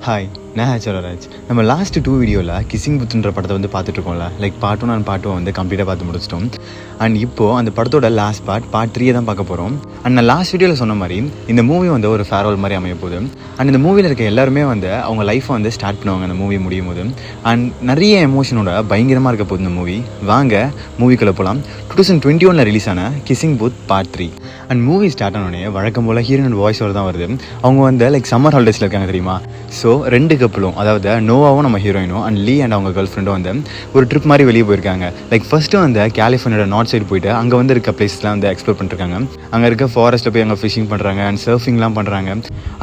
Hi, நான் ஹேச்சரராஜ். நம்ம last 2 வீடியோவில் கிஸ்ஸிங் புத்துன்ற படத்தை வந்து பார்த்துட்ருக்கோம்ல. லைக் பார்ட் 1 அண்ட் பார்ட் 2 வந்து கம்ப்ளீட்டாக பார்த்து முடிச்சிட்டோம். அண்ட் இப்போது அந்த படத்தோட லாஸ்ட் பார்ட் 3 தான் பார்க்க போகிறோம். அண்ட் நான் லாஸ்ட் வீடியோவில் சொன்ன மாதிரி இந்த மூவி வந்து ஒரு ஃபேர்வெல் மாதிரி அமைய போகுது. அண்ட் இந்த மூவியில் இருக்க எல்லாருமே வந்து அவங்க லைஃப்பை வந்து ஸ்டார்ட் பண்ணுவாங்க அந்த மூவி முடியும் போது. அண்ட் நிறைய எமோஷனோட பயங்கரமாக இருக்க போகுது இந்த மூவி. வாங்க மூவிக்குள்ளே போகலாம். 2021 ரிலீஸ் ஆன கிஸ்ஸிங் புத் பார்ட் 3. அண்ட் மூவி ஸ்டார்ட் ஆனோடனே வழக்கம் போல் ஹீரோயின் வாய்ஸ் ஓவர் தான் வருது. அவங்க வந்து லைக் சம்மர் ஹாலிடேஸில் இருக்காங்க தெரியுமா. ஸோ 2 கப்பலும், அதாவது நோவாவும் நம்ம ஹீரோயினும் அண்ட் லீ அண்ட் அவங்க கேர்ள் ஃப்ரெண்டும் வந்து ஒரு ட்ரிப் மாதிரி வெளியே போயிருக்காங்க. லைக் ஃபஸ்ட்டு வந்து கலிஃபோர்னியோட நார்த் சைடு போயிட்டு அங்கே வந்து இருக்க பிளேஸ்லாம் வந்து எக்ஸ்ப்ளோர் பண்ணிருக்காங்க. அங்கே இருக்க ஃபாரஸ்ட்டில் போய் அங்கே ஃபிஷிங் பண்ணுறாங்க அண்ட் சர்ஃபிங்லாம் பண்ணுறாங்க.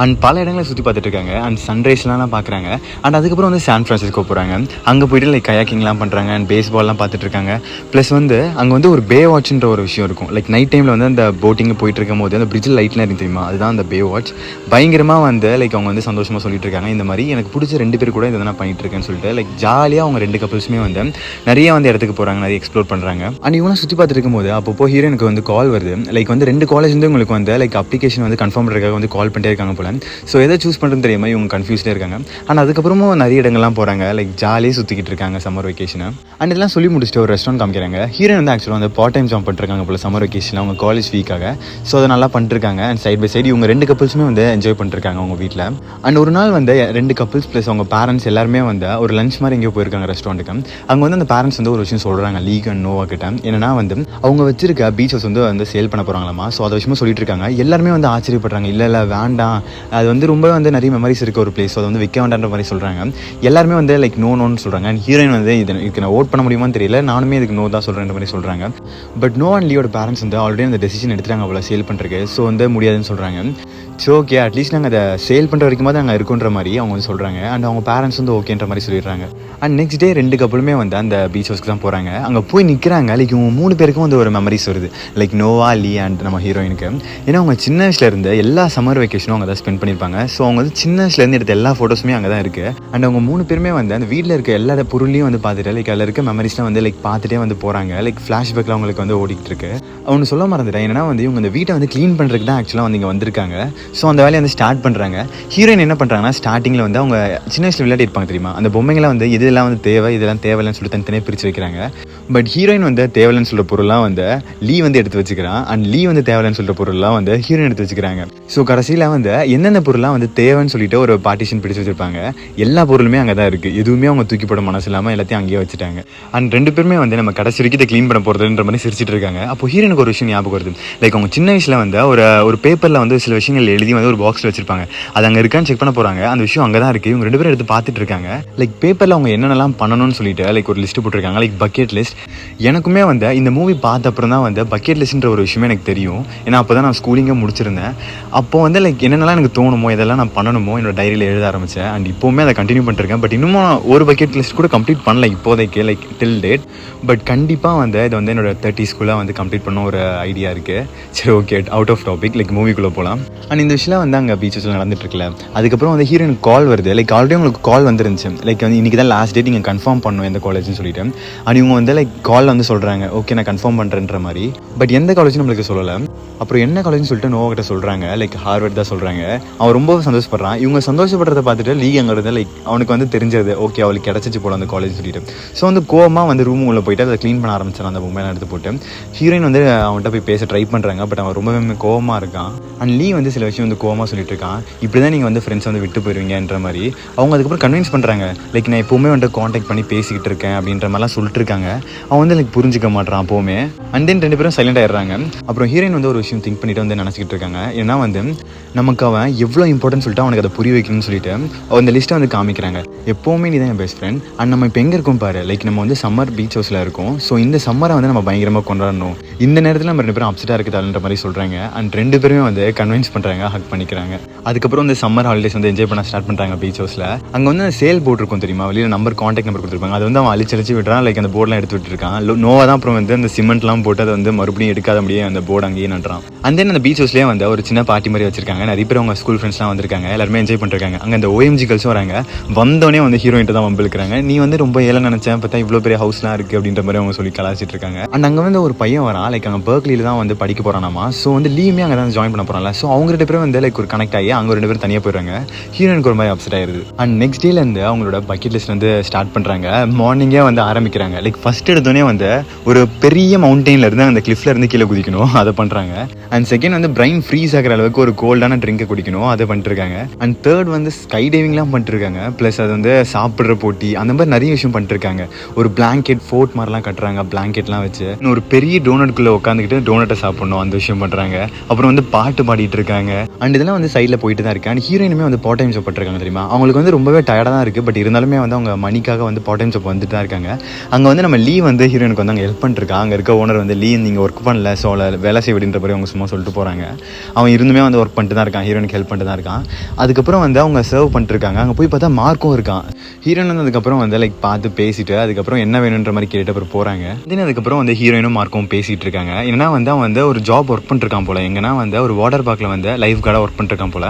அண்ட் பல இடங்களை சுற்றி பார்த்துட்டு இருக்காங்க. அண்ட் சன்ரைஸ்லாம் பார்க்குறாங்க. அண்ட் அதுக்கப்புறம் வந்து சான் ஃப்ரான்சிஸ்கோ போகிறாங்க. அங்கே போயிட்டு லைக் கயாக்கிங்லாம் பண்ணுறாங்க அண்ட் பேஸ்பால்லாம் பார்த்துட்டு இருக்காங்க. ப்ளஸ் வந்து அங்கே வந்து ஒரு பே வாட்ச்ன்ற ஒரு விஷயம் இருக்கும். லைக் நைட் டைமில் வந்து அந்த போட்டிங் போயிட்டு இருக்கும் போது அந்த பிரிட்ஜில் லைட்லாம் இருக்கு தெரியுமா, அதுதான் அந்த பே வாட்ச். பயங்கரமாக வந்து லைக் அவங்க வந்து சந்தோஷமாக சொல்லிட்டு இருக்காங்க. இந்த மாதிரி எனக்கு பிடிச்ச 2 பேர் கூட இதை நான் பண்ணிட்டு இருக்கேன்னு சொல்லிட்டு லைக் ஜாலியாக அவங்க 2 கப்பல்ஸுமே வந்து நிறைய வந்து இடத்துக்கு போகிறாங்க, நிறைய எக்ஸ்ப்ளோர் பண்ணுறாங்க. அண்ட் இவங்க சுற்றி பார்த்துட்டு இருக்கும்போது அப்போ ஹீரோனுக்கு வந்து கால் வருது. லைக் வந்து 2 காலேஜ் வந்து உங்களுக்கு வந்து லைக் அப்ளிகேஷன் வந்து கன்ஃபார்ம் பண்ணுறதுக்காக வந்து கால் பண்ணிட்டே இருக்காங்க போல. ஸோ எதை சூஸ் பண்ணுறது தெரியாம இவங்க கன்ஃபியூஸ்டே இருக்காங்க. அண்ட் அதுக்கப்புறமும் நிறைய இடங்கள்லாம் போகிறாங்க. லைக் ஜாலியாக சுற்றிக்கிட்டு இருக்காங்க சம்மர் வெக்கேஷனை. அண்ட் இதெல்லாம் சொல்லி முடிச்சுட்டு ஒரு ரெஸ்டாரண்ட் காமிக்கிறாங்க. ஹீரோயின் வந்து ஆக்சுவலாக வந்து பார்ட் டைம் ஜாப் பண்ணிருக்காங்க போல சம்மர் வெக்கேஷன் அவங்க காலேஜ் வீக்காக. ஸோ அதை நல்லா பண்ணிருக்காங்க. அண்ட் சைட் பை சைடு இவங்க 2 கப்பல்ஸுமே வந்து என்ஜாய் பண்ணிருக்காங்க அவங்க வீட்டில். அண்ட் ஒரு நாள் வந்து 2 கப்பல்ஸ் ப்ளஸ் அவங்க பேரண்ட்ஸ் எல்லாருமே வந்து ஒரு லஞ்ச் மாதிரி எங்கேயோ போயிருக்காங்க ரெஸ்டாரண்ட்டுக்கு. அங்கே வந்து அந்த பேரண்ட்ஸ் வந்து ஒரு விஷயம் சொல்கிறாங்க லீக் அண்ட் நோவா கிட்ட. என்னன்னா வந்து அவங்க வச்சிருக்க பீச்சஸ் வந்து சேல் பண்ண போகிறாங்களாமா. ஸோ அதை விஷயமா சொல்லிட்டு இருக்காங்க. எல்லாருமே வந்து ஆச்சரியப்படுறாங்க. இல்லை வேண்டாம், அது வந்து ரொம்ப வந்து நிறைய மெமரிஸ் இருக்க ஒரு பிளேஸ், அதை வந்து விற்க வேண்டான்ற மாதிரி சொல்கிறாங்க. எல்லாருமே வந்து லைக் நோன்னு சொல்கிறாங்க. அண்ட் ஹீரோயின் வந்து இதுக்கு நான் ஓட் பண்ண முடியுமான்னு தெரியல, நானுமே இதுக்கு நோ தான் சொல்கிறேன்ற மாதிரி சொல்கிறாங்க. பட் நோ அண்ட் லீயோட பேரண்ட்ஸ் வந்து ஆல்ரெடி அந்த டெசிஷன் எடுத்துட்டாங்க அவ்வளோ சேல் பண்ணுறதுக்கு. ஸோ வந்து முடியாதுன்னு சொல்கிறாங்க. ஸோ ஓகே, அட்லீஸ்ட் நாங்கள் அதை சேல் பண்ணுற வரைக்கும் தான் நாங்கள் இருக்குன்ற மாதிரி அவங்க வந்து சொல்கிறாங்க. அண்ட் அவங்க பேரண்ட்ஸ் வந்து ஓகேன்ற மாதிரி சொல்லிடுறாங்க. அண்ட் நெக்ஸ்ட் டே 2 கப்பலுமே வந்து அந்த பீச் ஹவுஸ்க்கு தான் போகிறாங்க. அங்கே போய் நிற்கிறாங்க. லைக் இவங்க 3 பேருக்கும் வந்து ஒரு மெமரிஸ் வருது. லைக் நோவா, லீ அண்ட் நம்ம ஹீரோயினுக்கு. ஏன்னா அவங்க சின்ன வயசுலேருந்து எல்லா சம்மர் வெக்கேஷனும் அவங்க தான் ஸ்பெண்ட் பண்ணியிருப்பாங்க. ஸோ அவங்க வந்து சின்ன வயசுலேருந்து எடுத்த எல்லா ஃபோட்டோஸுமே அங்கே தான் இருக்குது. அண்ட் அவங்க 3 பேருமே வந்து அந்த வீட்டில் இருக்க எல்லா பொருளையும் வந்து பார்த்துட்டு லைக் அதில் இருக்க மெமரிஸ்லாம் வந்து லைக் பார்த்துட்டே வந்து போகிறாங்க. லைக் ஃப்ளாஷ்பேக்கில் அவங்களுக்கு வந்து ஓடிக்கிட்டு இருக்கு. அவனு சொல்ல மறந்துட்டேன். ஏன்னா வந்து இவங்க இந்த வீட்டை வந்து க்ளீன் பண்ணுறதுக்கு தான் ஆக்சுவலாக வந்து இங்கே வந்திருக்காங்க. ஸோ அந்த வேலையை வந்து ஸ்டார்ட் பண்ணுறாங்க. ஹீரோயின் என்ன பண்ணுறாங்கன்னா ஸ்டார்டிங்கில் வந்து அவங்க சின்ன வயசில் விளையாடி இருப்பாங்க தெரியுமா, அந்த பொம்மைகளை வந்து இதெல்லாம் வந்து தேவை, இதெல்லாம் தேவையில்லைன்னு சொல்லி தனித்தனியாக பிரித்து வைக்கிறாங்க. பட் ஹீரோயின் வந்து தேவையில்லைன்னு சொல்கிற பொருள்லாம் வந்து லீ வந்து எடுத்து வச்சுக்கிறான். அண்ட் லீ வந்து தேவையில்லைன்னு சொல்கிற பொருள்லாம் வந்து ஹீரோயின் எடுத்து வச்சுக்கிறாங்க. ஸோ கடைசியில் வந்து எந்தெந்த பொருள்லாம் வந்து தேவைன்னு சொல்லிட்டு ஒரு பார்ட்டிஷன் பிடிச்சி வச்சிருப்பாங்க. எல்லா பொருளுமே அங்கே தான் இருக்குது. எதுவுமே அவங்க தூக்கி போட மனசு இல்லாமல் எல்லாத்தையும் அங்கேயே வச்சுட்டாங்க. அண்ட் 2 பேருமே வந்து நம்ம கடைசி வரைக்கும் இதை க்ளீன் பண்ண போகிறதுன்ற மாதிரி சிரிச்சிட்டு இருக்காங்க. அப்போ ஹீரோனுக்கு ஒரு விஷயம் ஞாபகம் வருது. லைக் அவங்க சின்ன வயசில் வந்து ஒரு பேப்பரில் வந்து சில விஷயங்கள் எழுதி வந்து ஒரு பாக்ஸில் வச்சிருப்பாங்க. அது அங்கே இருக்கான்னு செக் பண்ண போகிறாங்க. அந்த விஷயம் அங்கே தான் இருக்குது. இவங்க 2 பேரும் எடுத்து பார்த்துட்டு இருக்காங்க. லைக் பேப்பரில் அவங்க என்னென்னலாம் பண்ணணும்னு சொல்லிட்டு லைக் ஒரு லிஸ்ட்டு போட்டிருக்காங்க. Like bucket list. எனக்குமே வந்து இந்த மூவி பார்த்த அப்புறம் தான் வந்து பக்கெட் லிஸ்ட்ன்ற ஒரு விஷயமே எனக்கு தெரியும். ஏன்னா அப்போ தான் நான் ஸ்கூலிங்கே முடிச்சிருந்தேன். அப்போ வந்து லைக் என்னென்னலாம் எனக்கு தோணுமோ, இதெல்லாம் நான் பண்ணணுமோ என்னோட டைரியில் எழுத ஆரம்பித்தேன். அண்ட் இப்போவுமே அதை கண்டினியூ பண்ணிருக்கேன். பட் இன்னும் ஒரு பக்கெட் லிஸ்ட் கூட கம்ப்ளீட் பண்ணல இப்போதைக்கு, லைக் டில் டேட். பட் கண்டிப்பாக வந்து இது வந்து என்னோட 30s வந்து கம்ப்ளீட் பண்ண ஒரு ஐடியா இருக்குது. சரி okay, out of topic. Like மூவிக்குள்ளே போகலாம். அண்ட் இந்த விஷயம் வந்து அங்கே பீச்சஸில் நடந்துட்டு இருக்குல்ல. அதுக்கப்புறம் வந்து ஹீரோயின் கால் வருது. லைக் ஆல்ரெடி உங்களுக்கு கால் வந்துருந்துச்சு. லைக் வந்து இன்றைக்கி தான் லாஸ்ட் டேட், நீங்கள் கன்ஃபார்ம் பண்ணணும் எந்த காலேஜ்னு சொல்லிட்டு. அண்ட் இவங்க வந்து லைக் காலில் வந்து சொல்கிறாங்க ஓகே நான் கன்ஃபார்ம் பண்ணுறேன்ற மாதிரி. பட் எந்த காலேஜ்னு நம்மளுக்கு சொல்லலை. அப்புறம் என்ன காலேஜ்னு சொல்லிட்டு நோவா கிட்ட சொல்கிறாங்க. லைக் ஹார்வர்ட் தான் சொல்கிறாங்க. அவன் ரொம்ப சந்தோஷப்படுறான். இவங்க சந்தோஷப்படுறதை பார்த்துட்டு லீக் அங்கே லைக் அவனுக்கு வந்து தெரிஞ்சது ஓகே அவளுக்கு கிடச்சிச்சு போல அந்த காலேஜ் சொல்லிட்டு. ஸோ வந்து கோவமாக வந்து ரூம் உள்ள போயிட்டு அதை க்ளீன் பண்ண ஆரம்பிச்சான் அந்த பொம்மையெல்லாம் எடுத்து போட்டு. ஹீரோயின் வந்து அவன்கிட்ட போய் பேச ட்ரை பண்ணுறாங்க. பட் அவன் ரொம்பவே கோவமாக இருக்கான். அண்ட் லீ வந்து சில விஷயம் வந்து கோவமாக சொல்லிட்டு இருக்கான். இப்படி தான் நீங்கள் வந்து ஃப்ரெண்ட்ஸ் வந்து விட்டு போயிருவீங்கன்ற மாதிரி. அவங்க அதுக்கப்புறம் கன்வின்ஸ் பண்ணுறாங்க. லைக் நான் எப்போவுமே வந்து காண்டாக்ட் பண்ணி பேசிக்கிட்டு இருக்கேன் அப்படின்ற மாதிரிலாம் சொல்லிட்டு இருக்காங்க. அவன் வந்து லைக் புரிஞ்சிக்க மாட்டான் அப்போவுமே. அண்ட் தென் 2 பேரும் சைலண்ட் ஆயிடுறாங்க. அப்புறம் ஹீரோயின் வந்து ஒரு விஷயம் திங்க் பண்ணிட்டு வந்து நினச்சிக்கிட்டு இருக்காங்க. ஏன்னா வந்து நமக்கு அவன் எவ்வளோ இம்பார்ட்டன்ட் சொல்லிட்டு அவனுக்கு அதை புரிய வைக்கணும்னு சொல்லிட்டு அந்த லிஸ்ட்டை வந்து காமிக்கிறாங்க. எப்போவுமே நீ தான் என் பெஸ்ட் ஃப்ரெண்ட். அண்ட் நம்ம இப்போ எங்கே இருக்கோம் பாரு, லைக் நம்ம வந்து சம்மர் பீச் ஹவுஸில் இருக்கோம். ஸோ இந்த சம்மரை வந்து நம்ம பயங்கரமாக கொண்டாடணும். இந்த நேரத்தில் நம்ம 2 பேரும் அப்செட்டாக இருக்குதான்ற மாதிரி சொல்கிறாங்க. அண்ட் 2 பேருமே வந்து கன்வின்ஸ் பண்ணுறாங்க, ஹக் பண்ணிக்கிறாங்க. அதுக்கப்புறம் இந்த சம்மர் ஹாலிடேஸ் வந்து என்ஜாய் பண்ண ஸ்டார்ட் பண்ணுறாங்க பீச் ஹவுஸில். அங்கே வந்து சேல் போர்டு இருக்கும் தெரியுமா, வெளியில் காண்டாக்ட் நம்பர் கொடுத்துருப்பாங்க. அது வந்து அவன் அழிச்சு விட்டுறான். லைக் அந்த போர்டெலாம் எடுத்து விட்டுருக்கான். நோவா தான் அப்புறம் வந்து அந்த சிமெண்ட்லாம் போட்டு அதை வந்து மறுபடியும் எடுக்காத முடியும் அந்த போர்டு அங்கேயே நட்டுறான். அண்ட் தென் அந்த பீச் ஹவுஸ்லேயே வந்து ஒரு சின்ன பார்ட்டி மாதிரி வச்சிருக்காங்க. நிறைய பேர் அவங்க ஸ்கூல் ஃப்ரெண்ட்ஸ்லாம் வந்திருக்காங்க. எல்லாருமே என்ஜாய் பண்ணிருக்காங்க. அங்கே அந்த OMG கேர்ள்ஸும் வராங்க. வந்தோடனே வந்து ஹீரோயின்ட்டு தான் வம்பிழுக்கிறாங்க. நீ வந்து ரொம்ப ஏழை நினச்சேன், பார்த்தா இவ்வளோ பெரிய ஹவுஸ்லாம் இருக்குது அப்படின்ற மாதிரி அவங்க சொல்லி கலாச்சிட்டு இருக்காங்க. அண்ட் அங்கே வந்து ஒரு பையன் வரான். லைக் அங்கே பெர்க்லியில் தான் வந்து படிக்க போகிறானாமா. ஸோ வந்து லீமே அங்கே தான் ஜாயின் பண்ண போகிறான்ல. ஸோ அவங்க 2 பேரும் வந்து லைக் ஒரு கனெக்ட் ஆகி அங்கே 2 பேரும் தனியாக போயிடுறாங்க. ஹீரோயினுக்கு ஒரு மாதிரி அப்செட் ஆயிருது. அண்ட் நெக்ஸ்ட் டேலேருந்து அவங்களோட பக்கெட் லிஸ்ட் வந்து ஸ்டார்ட் பண்ணுறாங்க. மார்னிங்கே வந்து ஆரம்பிக்கிறாங்க. லைக் ஃபர்ஸ்ட் எடுத்தோடனே வந்து ஒரு பெரிய மவுண்டெயின்ல இருந்து அந்த கிளிஃப்ல இருந்து கீழே குதிக்கணும், அதை பண்ணுறாங்க. அண்ட் செகண்ட் வந்து பிரைன் ஃப்ரீஸ் ஆகிற அளவுக்கு ஒரு கோல்டான ட்ரிங்கை குடிக்கணும், அதை பண்ணிட்டு இருக்காங்க. அண்ட் தேர்ட் வந்து ஸ்கை டைவிங்லாம் பண்ணிட்டு இருக்காங்க. ப்ளஸ் அது வந்து சாப்பிட்ற போட்டி அந்த மாதிரி நிறைய விஷயம் பண்ணிட்டு இருக்காங்க. ஒரு பிளாங்கெட் ஃபோர்ட் மாதிரிலாம் கட்டுறாங்க, பிளாங்கெட்லாம் வச்சு. இன்னும் ஒரு பெரிய டோனட்குள்ளே உட்காந்துக்கிட்டு டோனட்டை சாப்பிடணும், அந்த விஷயம் பண்ணுறாங்க. அப்புறம் வந்து பாட்டு பாடிட்டு இருக்காங்க. அண்ட் இதெல்லாம் வந்து சைடில் போயிட்டு தான் இருக்கு. அண்ட் ஹீரோயினுமே வந்து பார்ட் டைம் ஜாப் பண்ணிருக்காங்க தெரியுமா. அவங்களுக்கு வந்து ரொம்பவே டயர்டாக தான் இருக்குது. பட் இருந்தாலுமே வந்து அவங்க மணிக்காக வந்து பார்ட் டைம் ஜாப் வந்துட்டு தான் இருக்காங்க. அங்கே வந்து நம்ம லீ வந்து ஹீரோயினுக்கு வந்து அங்கே ஹெல்ப் பண்ணிருக்கா. அங்கே இருக்க ஓனர் வந்து லீ நீங்கள் ஒர்க் பண்ணல, ஸோ வேலை செய்ய விடுன்ற மாதிரி அவங்க சும்மா சொல்லிட்டு போகிறாங்க. அவன் இருந்துமே வந்து ஒர்க் பண்ணிட்டு தான் இருக்கான், ஹீரோயினுக்கு ஹெல்ப் பண்ணிட்டு தான் இருக்கான். அதுக்கப்புறம் வந்து அவங்க சர்வ் பண்ணிட்டு இருக்காங்க. அங்கே போய் பார்த்தா மார்க்கும் இருக்கான். ஹீரோயின் வந்து அதுக்கப்புறம் வந்து லைக் பார்த்து பேசிட்டு அதுக்கப்புறம் என்ன வேணுன்ற மாதிரி கேட்டு அப்புறம் போகிறாங்க. தென் அதுக்கப்புறம் வந்து ஹீரோயினும் மார்க்கும் பேசிகிட்டு இருக்காங்க. ஏன்னா வந்து அவன் வந்து ஒரு ஜாப் ஒர்க் பண்ணிருக்கான் போல, எங்கன்னா வந்து ஒரு வாட்டர் பார்க்கில் வந்து லைஃப் கார்டாக ஒர்க் பண்ணிருக்கான் போல.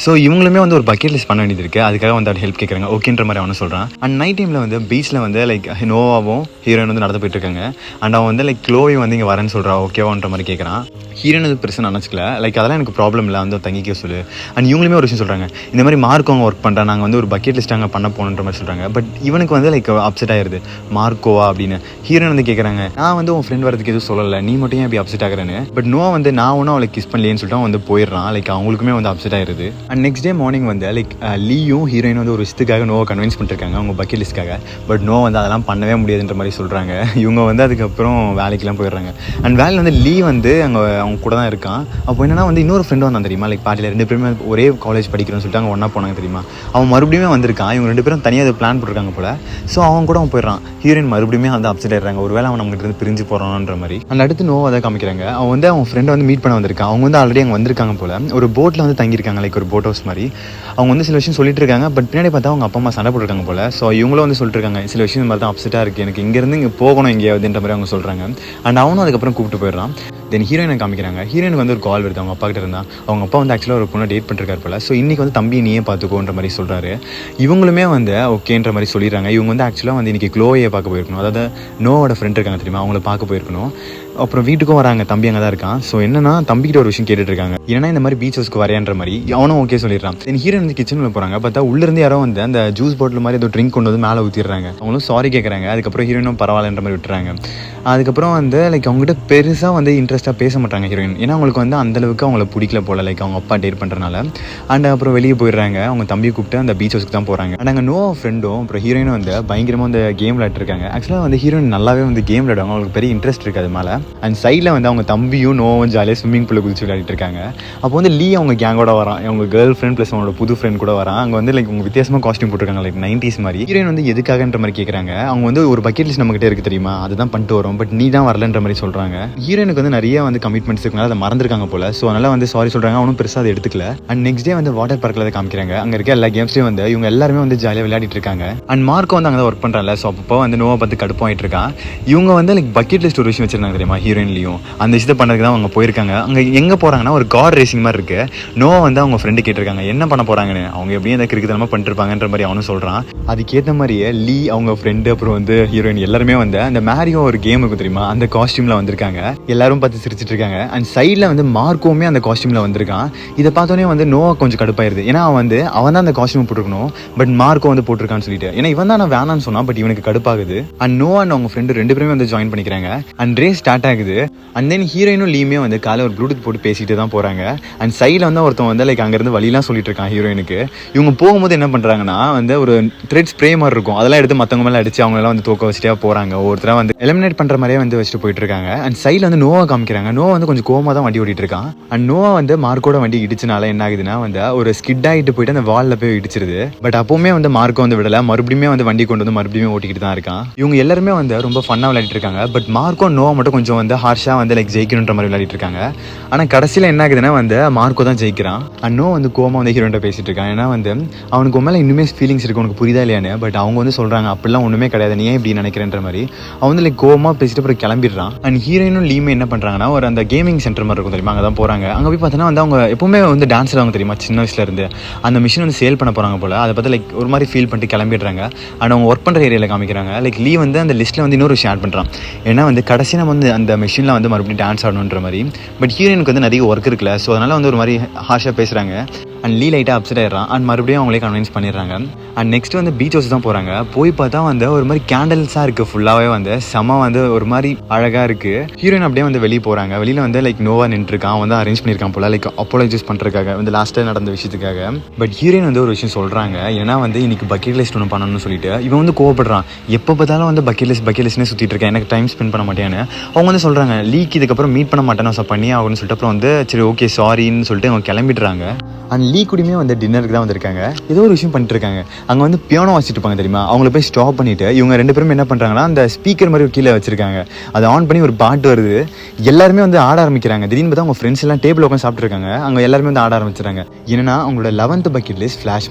ஸோ இவங்களுமே வந்து ஒரு பக்கெட் லிஸ்ட் பண்ண வேண்டியது இருக்குது. அதுக்காக வந்து அவர் ஹெல்ப் கேட்குறாங்க. ஓகேன்ற மாதிரி அவனு சொல்கிறான். அண்ட் நைட் டைமில் வந்து பீச்சில் வந்து லைக் நோவாவும் ஹீரோயின் வந்து நடந்து போயிட்டு இருக்காங்க. அண்ட் அவன் வந்து லைக் க்ளோவி வந்து இங்கே வரேன்னு சொல்கிறான், ஓகேவான்ற மாதிரி கேட்குறான். ஹீரோயின் அது பெருசாக நினச்சிக்கல. லைக் அதெல்லாம் எனக்கு ப்ராப்ளம் இல்லை, வந்து தங்கிக்க சொல்லு. அண்ட் இவங்களுமே ஒரு விஷயம் சொல்கிறாங்க, இந்த மாதிரி மார்க்கோ அவங்க ஒர்க் பண்ணுறாங்க, நாங்கள் வந்து ஒரு பக்கெட் லிஸ்ட் அங்கே பண்ண போகணுன்ற மாதிரி சொல்கிறாங்க. பட் இவனுக்கு வந்து லைக் அப்செட் ஆயிடுது, மார்க்கோவா அப்படின்னு. ஹீரோயின் வந்து கேட்குறாங்க, நான் வந்து உன் ஃப்ரெண்ட் வரதுக்கு எதுவும் சொல்லலை, நீ மட்டும் ஏன் அப்படி அப்செட் ஆகிறேன்னு. பட் நோ வந்து நான் ஒன்றும் அவளை கிஸ் பண்ணலேன்னு சொல்லிட்டு அவன் வந்து போயிடுறான். லைக் அவங்களுக்குமே வந்து அப்செட் ஆயிருது. அண்ட் நெக்ஸ்ட் டே மார்னிங் வந்து லைக் லீயும் ஹீரோயின் வந்து ஒரு விஷயத்துக்காக நோவை கன்வின்ஸ் பண்ணிருக்காங்க அவங்க பக்கெட் லிஸ்ட்காக. பட் நோ வந்து அதெல்லாம் பண்ணவே முடியாதுன்ற மாதிரி சொல்கிறாங்க. இவங்க வந்து அதுக்கப்புறம் வேலைக்கெல்லாம் போயிடுறாங்க. அண்ட் வேலையில் வந்து லீ வந்து அவங்க கூட தான் இருக்கான். அப்போ என்னன்னா வந்து இன்னொரு ஃப்ரெண்டு வந்தான் தெரியுமா, லைக் பார்ட்டியில் 2 பேருமே ஒரே காலேஜ் படிக்கிறோன்னு சொல்லிட்டு அங்கே ஒன்றா போனாங்க தெரியுமா. அவன் மறுபடியும் வந்திருக்கான். இவங்க 2 பேரும் தனியாக அதை பிளான் போட்டிருக்காங்க போல. ஸோ அவன் கூட அவன் போயிடுறான். ஹீரோயின் மறுபடியும் வந்து அப்செட் ஆயிடுறாங்க, ஒரு வேளை அவன் நம்மகிட்ட இருந்து பிரிஞ்சு போகிறான்ற மாதிரி. அண்ட் அடுத்து நோவை அதை காமிக்கிறாங்க. அவன் வந்து அவன் ஃப்ரெண்டை வந்து மீட் பண்ண வந்திருக்கான். அவங்க வந்து ஆல்ரெடி அங்கே வந்திருக்காங்க போல, ஒரு போட்டில் வந்து தங்கியிருக்காங்க, லைக் ஒரு போட் ஹவுஸ் மாதிரி. அவங்க வந்து சில விஷயம் சொல்லிட்டு இருக்காங்க. பட் பின்னாடி பார்த்தா அவங்க அப்பா அம்மா சண்டை போட்டுருக்காங்க போல. ஸோ இவங்களும் வந்து சொல்லிட்டு இருக்காங்க, சில விஷயம் மாதிரி தான் அப்செட்டாக இருக்குது, எனக்கு இங்கேருந்து இங்கே போகணும் எங்கேயாவதுன்ற மாதிரி அவங்க சொல்கிறாங்க. அண்ட் அவனும் அதுக்கப்புறம் கூப்பிட்டு போயிடுறான். தென் ஹீரோயினை காமிக்கிறாங்க. ஹீரோயினுக்கு வந்து ஒரு கால் வருது, அவங்க அப்பா கிட்ட இருந்தா. அவங்க அப்பா வந்து ஆக்சுவலாக ஒரு பொண்ணை டேட் பண்ணிருக்காரு போல. ஸோ இன்றைக்கி வந்து தம்பி நீயே பார்த்துக்கோன்ற மாதிரி சொல்கிறாரு. இவங்களுமே வந்து ஓகேன்ற மாதிரி சொல்லிடுறாங்க. இவங்க வந்து ஆக்சுவலாக வந்து இன்றைக்கி க்ளோயை பார்க்க போயிருக்கணும், அதாவது நோவோட ஃப்ரெண்ட் இருக்காங்க தெரியுமா, அவங்கள பார்க்க போயிருக்கணும். அப்புறம் வீட்டுக்கும் வராங்க, தம்பி அங்கே தான் இருக்கான். ஸோ என்னன்னா தம்பிக்கிட்ட ஒரு விஷயம் கேட்டுட்டு இருக்காங்க, ஏன்னா இந்த மாதிரி பீச் ஹவுஸ்க்கு வரையான்ற மாதிரி. அவனும் ஓகே சொல்லிடுறான். தென் ஹீரோயின் வந்து கிச்சனில் போகிறாங்க. பார்த்தா உள்ளேருந்து யாரோ வந்து அந்த ஜூஸ் பாட்டில் மாதிரி ஏதோ ட்ரிங்க் கொண்டு வந்து மேலே ஊற்றிடுறாங்க. அவங்களும் சாரி கேட்குறாங்க. அதுக்கப்புறம் ஹீரோயினும் பரவாயில்லன்ற மாதிரி விட்டுறாங்க. அதுக்கப்புறம் வந்து லைக் அவங்ககிட்ட பெருசாக வந்து இன்ட்ரெஸ்ட்டாக பேச மாட்டாங்க ஹீரோயின், ஏன்னா அவங்களுக்கு வந்து அந்தளவுக்கு அவங்கள பிடிக்கல போல, லைக் அவங்க அப்பா டேட் பண்ணுறனால. அண்ட் அப்புறம் வெளியே போயிடுறாங்க. அவங்க தம்பியை கூப்பிட்டு அந்த பீச் ஹவுஸ்க்கு தான் போகிறாங்க. அண்ட் அங்கே நோ ஃப்ரெண்டும் அப்புறம் ஹீரோயினும் வந்து பயங்கரமாக வந்து கேம் விளையாட்டுருக்காங்க. ஆக்சுவலாக வந்து ஹீரோயின் நல்லாவே வந்து கேம் விளையாடுவாங்க, அவங்களுக்கு பெரிய இன்ட்ரெஸ்ட் இருக்குது அது மேலே. அண்ட் சைடில் வந்து அவங்க தம்பியும் நோவும் ஜாலியாக ஸ்விம்மிங் பூலில் குதிச்சு விளையாடிட்டு இருக்காங்க. அப்போ வந்து லீ அவங்க கேங்கோட வரான், அவங்க கேர்ள் ஃப்ரெண்ட் ப்ளஸ் அவங்களோட புது ஃப்ரெண்ட் கூட வரான். அங்கே வந்து லைக் அவங்க வித்தியாசமாக காஸ்டியூம் போட்டிருக்காங்க, லைக் 90s மாதிரி. ஹீரோயின் வந்து எதுக்காகன்ற மாதிரி கேட்குறாங்க. அவங்க வந்து ஒரு பக்கெட் லிஸ்ட் நம்மகிட்ட இருக்குது தெரியுமா, அதுதான் பண்ணிட்டு வரும், பட் நீ தான் வரலன்ற மாதிரி சொல்கிறாங்க. ஹீரோயினுக்கு வந்து நிறைய வந்து கமிட்மெண்ட்ஸ் இருக்குனால அதை மறந்துருக்காங்க போல. ஸோ அதனால் வந்து சாரி சொல்கிறாங்க. அவனும் பெருசாக அதை எடுத்துக்கல. அண்ட் நெக்ஸ்ட் டே வந்து வாட்டர் பார்க்கில் அதை காமிக்கிறாங்க. அங்கே இருக்க எல்லா கேம்ஸ்லேயும் வந்து இவங்க எல்லாருமே வந்து ஜாலியாக விளையாடிட்டு இருக்காங்க. அண்ட் மார்க்கோ வந்து அங்கே தான் ஒர்க் பண்ணுறாங்க. ஸோ அப்போ வந்து நோவை பார்த்து கடுப்பாயிட்டு இருக்கான். இவங்க வந்து லைக் பக்கெட் லிஸ்ட் ஒரு விஷயம் வச்சிருந்தாங்க தெரியுமா ஹீரோயின்லையும், அந்த விஷயத்தை பண்ணுறதுக்கு தான் அவங்க போயிருக்காங்க. அங்கே எங்கே போகிறாங்கன்னா ஒரு கார் ரேசிங் மாதிரி இருக்குது. நோவை வந்து அவங்க ஃப்ரெண்டு கேட்டிருக்காங்க என்ன பண்ண போகிறாங்கன்னு. அவங்க எப்படியும் அந்த கிரிக்கெட் பண்ணிருப்பாங்கன்ற மாதிரி அவனும் சொல்கிறான். அதுக்கேற்ற மாதிரியே லீ அவங்க ஃப்ரெண்டு அப்புறம் வந்து ஹீரோயின் எல்லாருமே வந்து அந்த மேரியோ ஒரு கேம் இருக்கும் தெரியுமா, அந்த காஸ்டியூமில் வந்திருக்காங்க. எல்லாரும் பார்த்து சிரிச்சிட்டு இருக்காங்க. அண்ட் சைடில் வந்து மார்க்கோவுமே அந்த காஸ்டியூமில் வந்திருக்கான். இதை பார்த்தோன்னே வந்து நோவா கொஞ்சம் கடுப்பாயிருது. ஏன்னா அவன் தான் அந்த காஸ்டியூம் போட்டுருக்கணும், பட் மார்க்கோ வந்து போட்டிருக்கான்னு சொல்லிட்டு. ஏன்னா இவன் தான் நான் வேணான்னு சொன்னான், பட் இவனுக்கு கடுப்பாகுது. அண்ட் நோவா அண்ட் அவங்க ஃப்ரெண்டு 2 பேருமே வந்து ஜாயின் பண்ணிக்கிறாங்க. அண்ட் ரேஸ் ஸ்டார்ட் ஆகுது. அண்ட் தென் ஹீரோயினும் லீமே வந்து காலை ஒரு ப்ளூடூத் போட்டு பேசிட்டு தான் போகிறாங்க. அண்ட் சைடில் வந்து ஒருத்தன் வந்து லைக் அங்கேருந்து வழியெல்லாம் சொல்லிட்டு இருக்கான் ஹீரோயினுக்கு. இவங்க போகும்போது என்ன பண்ணுறாங்கன்னா வந்து ஒரு த்ரெட் ஸ்ப்ரே மாதிரி இருக்கும், அதெல்லாம் எடுத்து மற்றவங்க மேலே அடிச்சு அவங்களெல்லாம் வந்து தூக்க வச்சுட்டே போகிறாங்க. ஒருத்தராக வந்து எலிமினேட் பண்ணுற மாதிரியே வந்து வச்சுட்டு போயிட்டு இருக்காங்க. அண்ட் சைடில் வந்து நோவா காமிக்கிறாங்க. நோவா வந்து கொஞ்சம் கோமா தான் வண்டி ஓட்டிட்டு இருக்கான். அண்ட் நோவா வந்து மார்க்கோட வண்டி இடிச்சனால என்ன ஆகுதுன்னா வந்து ஒரு ஸ்கிட் ஆகிட்டு போயிட்டு அந்த வாலில் போய் இடிச்சிருது. பட் அப்போவுமே வந்து மார்க்கோ வந்து விடலை, மறுபடியும் வந்து வண்டி கொண்டு வந்து மறுபடியும் ஓட்டிக்கிட்டு தான் இருக்கான். இவங்க எல்லாருமே வந்து ரொம்ப ஃபன்னாக விளையாடிட்டு இருக்காங்க. பட் மார்க்கோ நோவா மட்டும் கொஞ்சம் வந்து ஹார்ஷாக வந்து லைக் ஜெயிக்கணுன்ற மாதிரி விளையாடிட்டு இருக்காங்க. ஆனால் கடைசியில் என்ன ஆகுதுன்னா வந்து மார்க்கோ தான் ஜெயிக்கிறான். அண்ட் நோ வந்து கோமா வந்து ஹீரோன்ட்ட பேசிட்டு இருக்கான். ஏன்னா வந்து அவனுக்கு மேலே இன்னுமே ஃபீலிங்ஸ் இருக்கு, உனக்கு புரியுதா இல்லையான்னு. பட் அவங்க வந்து சொல்கிறாங்க அப்படிலாம் ஒன்றுமே கிடையாது, நீ ஏன் இப்படி நினைக்கிறேன்ற மாதிரி. அவன் வந்து லைக் கோமா பேசிட்டு அப்புறம் கிளம்பிடுறான். அண்ட் ஹீரோயினும் லீமே என்ன பண்ணுறாங்கன்னா ஒரு அந்த கேமிங் சென்டர் மாதிரி இருக்கும் தெரியுமா, அங்கே தான் போகிறாங்க. அங்கே போய் பார்த்தோன்னா வந்து அவங்க எப்பவுமே வந்து டான்ஸர் அவங்க தெரியுமா சின்ன வயசுலேருந்து அந்த மிஷின் வந்து சேல் பண்ண போகிறாங்க போல். அதை பார்த்து லைக் ஒரு மாதிரி ஃபீல் பண்ணிட்டு கிளம்பிடுறாங்க. அண்ட் அவங்க ஒர்க் பண்ணுற ஏரியாவில் காமிக்கிறாங்க. லைக் லீ வந்து அந்த லிஸ்ட்டில் வந்து இன்னொரு விஷயம் ஆட் பண்ணுறான். ஏன்னா வந்து கடைசி நம்ம வந்து அந்த மெஷினில் வந்து மறுபடியும் டான்ஸ் ஆடணுன்ற மாதிரி. பட் ஹீரோயினுக்கு வந்து நிறைய ஒர்க் இருக்குல்ல, ஸோ அதனால் வந்து ஒரு மாதிரி ஹார்ஷாக பேசுகிறாங்க. அண்ட் லீ லைட்டாக அப்செட் ஆயிடுறான். அண்ட் மறுபடியும் அவங்களே கன்வின்ஸ் பண்ணிடுறாங்க. அண்ட் நெக்ஸ்ட் வந்து பீச் ஹவுஸ் தான் போகிறாங்க. போய் பார்த்தா வந்து ஒரு மாதிரி கேண்டல்ஸாக இருக்குது ஃபுல்லாகவே வந்து செம வந்து ஒரு மாதிரி அழகாக இருக்குது. ஹீரோயின் அப்படியே வந்து வெளியே போகிறாங்க. வெளியில் வந்து லைக் நோவா நின்றுருக்கான். வந்து அரேஞ்ச் பண்ணியிருக்கான் போல, லைக் அப்பாலஜைஸ் பண்ணுறதுக்காக வந்து லாஸ்ட்டாக நடந்த விஷயத்துக்காக. பட் ஹீரோயின் வந்து ஒரு விஷயம் சொல்கிறாங்க, ஏன்னா வந்து இன்னைக்கு பக்கெட் லிஸ்ட் ஒன்று பண்ணணும்னு சொல்லிட்டு இவன் வந்து கோவப்படுறான். எப்போ பார்த்தாலும் வந்து பக்கெட் லிஸ்ட்னே சுற்றிட்டு இருக்கேன், எனக்கு டைம் ஸ்பெண்ட் பண்ண மாட்டேன்னு. அவங்க வந்து சொல்கிறாங்க லீக் இதுக்கப்புறம் மீட் பண்ண மாட்டேன்னு பண்ணியே ஆகும்னு சொல்லிட்டு அப்புறம் வந்து சரி ஓகே சாரின்னு சொல்லிட்டு அவங்க கிளம்பிடுறாங்க. அண்ட் லீ கூடயுமே வந்து டின்னருக்கு தான் வந்திருக்காங்க. ஏதோ ஒரு விஷயம் பண்ணிட்டு இருக்காங்க. அங்கே வந்து பியானோ வச்சுட்டு இருப்பாங்க தெரியுமா, அவங்கள போய் ஸ்டாப் பண்ணிட்டு இவங்க 2 பேரும் என்ன பண்ணுறாங்கன்னா அந்த ஸ்பீக்கர் மாதிரி கீழே வச்சிருக்காங்க. அதை ஆன் பண்ணி ஒரு பாட்டு வருது. எல்லாருமே வந்து ஆட ஆரம்பிக்கிறாங்க. திடீர்னு பார்த்தா அவங்க ஃப்ரெண்ட்ஸ் எல்லாம் டேபிள் உட்காந்து சாப்பிட்ருக்காங்க. அங்கே எல்லாருமே வந்து ஆட ஆரம்பிச்சிட்டாங்க. ஏன்னா அவங்களோட 11th பக்கெட் லிஸ்ட் ஃப்ளாஷ்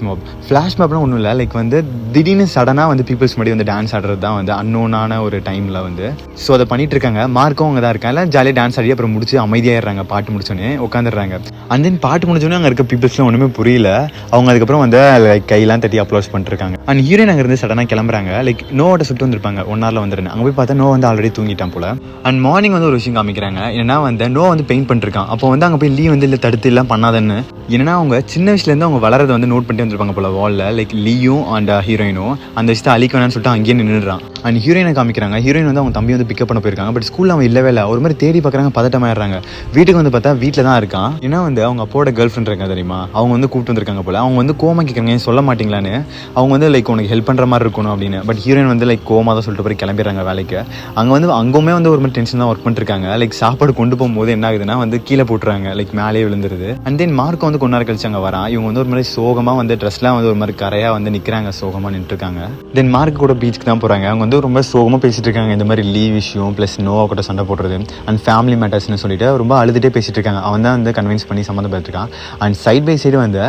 மாப்னா ஒன்றும் இல்லை, லைக் வந்து திடீர்னு சடனாக வந்து பீப்புள்ஸ் முன்னாடி வந்து டான்ஸ் ஆடுறது தான் வந்து அன்னோனான ஒரு டைமில் வந்து. ஸோ அதை பண்ணிட்டு இருக்காங்க. மார்க்கும் அவங்க தான் இருக்காங்க. ஜாலியாக டான்ஸ் ஆடி அப்புறம் முடிச்சு அமைதியாகிடுறாங்க. பாட்டு முடிச்சோன்னே உட்காந்துடுறாங்க. அண்ட் தென் பாட்டு முடிச்சோன்னே அங்கே இருக்க பீப்புள்ஸ்லாம் ஒன்றுமே புரியல. அவங்க அதுக்கப்புறம் வந்து லைக் கையெல்லாம் தட்டி அப்ளோஸ் பண்ணிருக்காங்க. அண்ட் ஹீரோயின் அங்கேருந்து சடனாக கிளம்புறாங்க. லைக் நோவோட சுட்டு வந்திருப்பாங்க 1 hourல வந்துருன்னு. அங்கே போய் பார்த்தா நோ வந்து ஆல்ரெடி தூங்கிட்டான் போல. அண்ட் மார்னிங் வந்து ஒரு விஷயம் காமிக்கிறாங்க. ஏன்னா வந்து நோ வந்து பெயிண்ட் பண்ணிருக்கான். அப்போ வந்து அங்கே போய் லீ வந்து இல்லை தடுத்து எல்லாம் பண்ணாதன்னு. ஏன்னா அவங்க சின்ன வயசுலேருந்து அவங்க வளரதை வந்து நோட் பண்ணிட்டு வந்திருப்பாங்க போல வாலில். லைக் லீயும் அண்ட் ஹீரோயினும் அந்த விஷயத்தை அழிக்க வேணான்னு சொல்லிட்டு அங்கேயே நின்றுறான். அண்ட் ஹீரோயினை காமிக்கிறாங்க. ஹீரோயின் வந்து அவங்க தம்பி வந்து பிக்கப் பண்ண போயிருக்காங்க. பட் ஸ்கூலில் அவன் இல்லவே இல்லை. ஒரு மாதிரி தேடி பார்க்குறாங்க, பதட்டமாயிடுறாங்க. வீட்டுக்கு வந்து பார்த்தா வீட்டில் தான் இருக்கான். ஏன்னா வந்து அவங்க அப்போட கேர்ள் ஃப்ரெண்ட் இருக்காங்க தெரியுமா, அவங்க வந்து கூப்பிட்டு வந்திருக்காங்க போல. அவங்க வந்து கோமா கேட்குறாங்க, சொல்ல மாட்டீங்களான்னு. அவங்க வந்து லைக் உனக்கு ஹெல்ப் பண்ணுற மாதிரி இருக்கணும் அப்படின்னு. பட் ஹீரோயின் வந்து லைக் கோமா தான் சொல்லிட்டு போய் கிளம்பிடுறாங்க வேலைக்கு. அங்கேயுமே வந்து ஒரு மாதிரி டென்ஷன் தான் ஒர்க் பண்ணிருக்காங்க. லைக் சாப்பாடு கொண்டு போகும்போது என்ன ஆகுதுன்னா வந்து கீழே போட்டுறாங்க, லைக் மேலேயே விழுந்துருது. அண்ட் தென் மார்க் வந்து கொஞ்ச நேரம் கழிச்சு அங்கே வரான். இவங்க வந்து ஒரு மாதிரி சோகமாக வந்து ட்ரெஸ்லாம் வந்து ஒரு மாதிரி கரையாக வந்து நிற்கிறாங்க, சோகமாக நின்றுருக்காங்க. தென் மார்க் கூட பீச்சுக்கு தான் போகிறாங்க. அவங்க வந்து ரொம்ப சோகமாக பேசிட்டு இருக்காங்க. இந்த மாதிரி லீவ் விஷயம் ப்ளஸ் நோவா கூட சண்டை போடுறது அண்ட் ஃபேமிலி மேட்டர்ஸ்னு சொல்லிட்டு ரொம்ப அழுதுகிட்டே பேசிட்டு இருக்காங்க. அவன் தான் வந்து கன்வின்ஸ் பண்ணி சம்மந்தப்பட்டிருக்கான். அண்ட் சைட் பை சைடு வந்து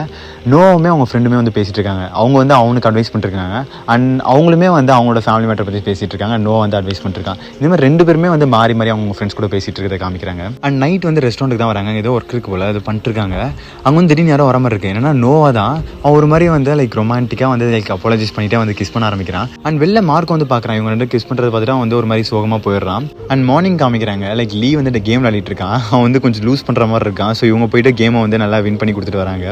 நோவுமே அவங்க ஃப்ரெண்டுமே வந்து பேசிட்டு இருக்காங்க. அவங்க வந்து அவனுக்கு அட்வைஸ் பண்ணிருக்காங்க. அண்ட் அவங்களுமே வந்து அவங்களோட ஃபேமிலி மேட்டர் பற்றி பேசிட்டு இருக்காங்க. நோ வந்து அட்வைஸ் பண்ணிருக்காங்க. இந்த மாதிரி 2 பேருமே வந்து மாறி அவங்க ஃப்ரெண்ட்ஸ் கூட பேசிட்டு இருக்கிறத காமிக்கிறாங்க. அண்ட் நைட் வந்து ரெஸ்டாரண்ட்டுக்கு தான் வராங்க. ஏதோ ஒர்க் இருக்கு போல, அது பண்ணிட்டு இருக்காங்க. அங்கே வந்து திடீர்னு யாரோ வர மாதிரி இருக்கு. என்னன்னா நோவா தான். அவன் ஒரு மாதிரி வந்து லைக் ரொமான்டிக்காக வந்து லைக் அப்பாலஜைஸ் பண்ணிட்டே வந்து கிஸ் பண்ண ஆரம்பிக்கிறான். அண்ட் வெளில மார்க் வந்து பார்க்குறான். இவங்க 2 கிஸ் பண்ணுறது பார்த்துட்டு வந்து ஒரு மாதிரி சோகமாக போயிடுறான். அண்ட் மார்னிங் காமிக்கிறாங்க. லைக் லீ வந்து இந்த கேம் விளையாடிட்டு இருக்கான். அவன் வந்து கொஞ்சம் லூஸ் பண்ணுற மாதிரி இருக்கான். ஸோ இவங்க போயிட்டு கேமை வந்து நல்லா வின் பண்ணி கொடுத்துட்டு வராங்க.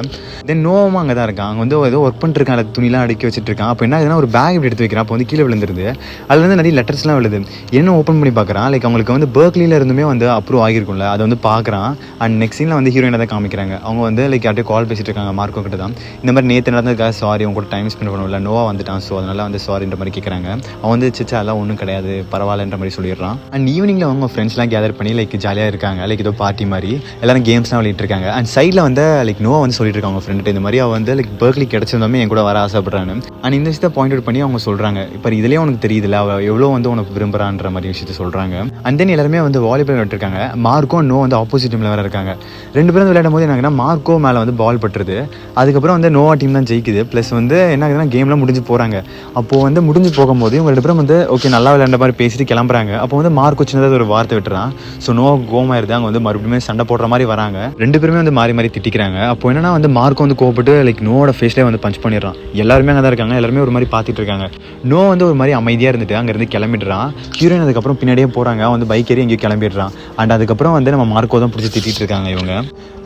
தென் நோவும் அங்கே தான் இருக்கான். அங்கே வந்து ஏதோ ஒர்க் பண்ணிட்டு இருக்கான். அது துணிலாம் அடுக்கி வச்சுட்டு இருக்கான். அப்போ என்ன ஆகுதுன்னா ஒரு பேக் இப்படி எடுத்து வைக்கிறான். அப்போ வந்து கீழே விழுந்துருது. அதில் வந்து நிறைய லெட்டர்ஸ்லாம் விழுது. என்ன ஓப்பன் பண்ணி பார்க்குறான். லைக் அவங்களுக்கு வந்து பெர்க்லியில் இருந்துமே வந்து அப்ரூவ் ஆகிருக்கும்ல, அதை வந்து பார்க்குறான். அண்ட் நெக்ஸ்ட் சீனில் வந்து ஹீரோயினை தான் காமிக்கிறாங்க. அவங்க வந்து லைக் யார்ட்டே கால் பேசிட்டு இருக்காங்க மார்க்கோ கிட்ட தான். இந்த மாதிரி நேற்று நடந்ததுக்காக சாரி, அவங்க கூட டைம் ஸ்பெண்ட் பண்ணல, நோவா வந்துட்டான், ஸோ அதனால வந்து சாரின்ற மாதிரி கேட்குறாங்க. அவன் வந்து சிச்சா எல்லாம் ஒன்றும் கிடையாது பரவாயில்லன்ற மாதிரி சொல்லிடுறான். அண்ட் ஈவினிங்கில் அவங்க ஃப்ரெண்ட்ஸ்லாம் கேதர் பண்ணி லைக் ஜாலியாக இருக்காங்க. லைக் ஏதோ பார்ட்டி மாதிரி எல்லாரும் கேம்ஸ்லாம் விளையாட்டு இருக்காங்க. அண்ட் சைடில் வந்து லைக் நோவா வந்து சொல்லிட்டு இருக்காங்க அவங்க ஃப்ரெண்டு இந்த மாதிரி அவன் வந்து லைக் பெர்க்லி கிடைச்சிருந்தாமே என் கூட வர ஆசைப்படுறான்னு. அண்ட் இந்த விஷயத்தை பாயிண்ட் அவுட் பண்ணி அவங்க சொல்கிறாங்க, இப்போ இதுலேயே உனக்கு தெரியுதுல அவள் எவ்வளோ வந்து உனக்கு விரும்புகிறான்ற மாதிரி விஷயத்தை சொல்கிறாங்க. அண்ட் தென் எல்லாருமே வந்து வாலிபால் விளையாட்டுருக்காங்க. மார்க்கும் நோ வந்து ஆப்போசிட் டீமில் வேறு இருக்காங்க. 2 பேரும் விளையாடும் போது என்ன மார்க்கோ மேலே வந்து பால் பட்டுருது. அதுக்கப்புறம் வந்து நோவா டீம் தான் ஜெயிக்குது. ப்ளஸ் வந்து என்ன ஆகுதுன்னா கேம்லாம் முடிஞ்சு போகிறாங்க. அப்போது வந்து முடிஞ்சு போகும்போது இவங்க 2 பேரும் வந்து ஓகே நல்லா விளையாண்ட மாதிரி பேசிட்டு கிளம்புறாங்க. அப்போ வந்து மார்க்கோ சின்னதாக ஒரு வார்த்தை விட்டுறான். ஸோ நோவா கோமாயிருது. அங்கே வந்து மறுபடியும் சண்டை போடுற மாதிரி வராங்க. 2 பேருமே வந்து மாறி மாறி திட்டிக்கிறாங்க. அப்போ என்னன்னா வந்து மார்க்கோ வந்து கோவப்பட்டு லைக் நோவோட ஃபேஸ்லேயே வந்து பஞ்ச் பண்ணிடுறான். எல்லாருமே அங்கே தான் இருக்காங்க. எல்லாருமே ஒரு மாதிரி பார்த்துட்டு இருக்காங்க. நோ வந்து ஒரு மாதிரி அமைதியாக இருந்துட்டு அங்கேருந்து கிளம்பிடுறான். ஹீரோயின் அதுக்கப்புறம் பின்னாடியே போகிறாங்க. அவன் வந்து பைக் ஏறி எங்கேயும் கிளம்பிடுறான். அண்ட் அதுக்கப்புறம் வந்து நம்ம மார்க்கோ தான் பிடிச்சி திட்டிட்டு இருக்காங்க இவங்க.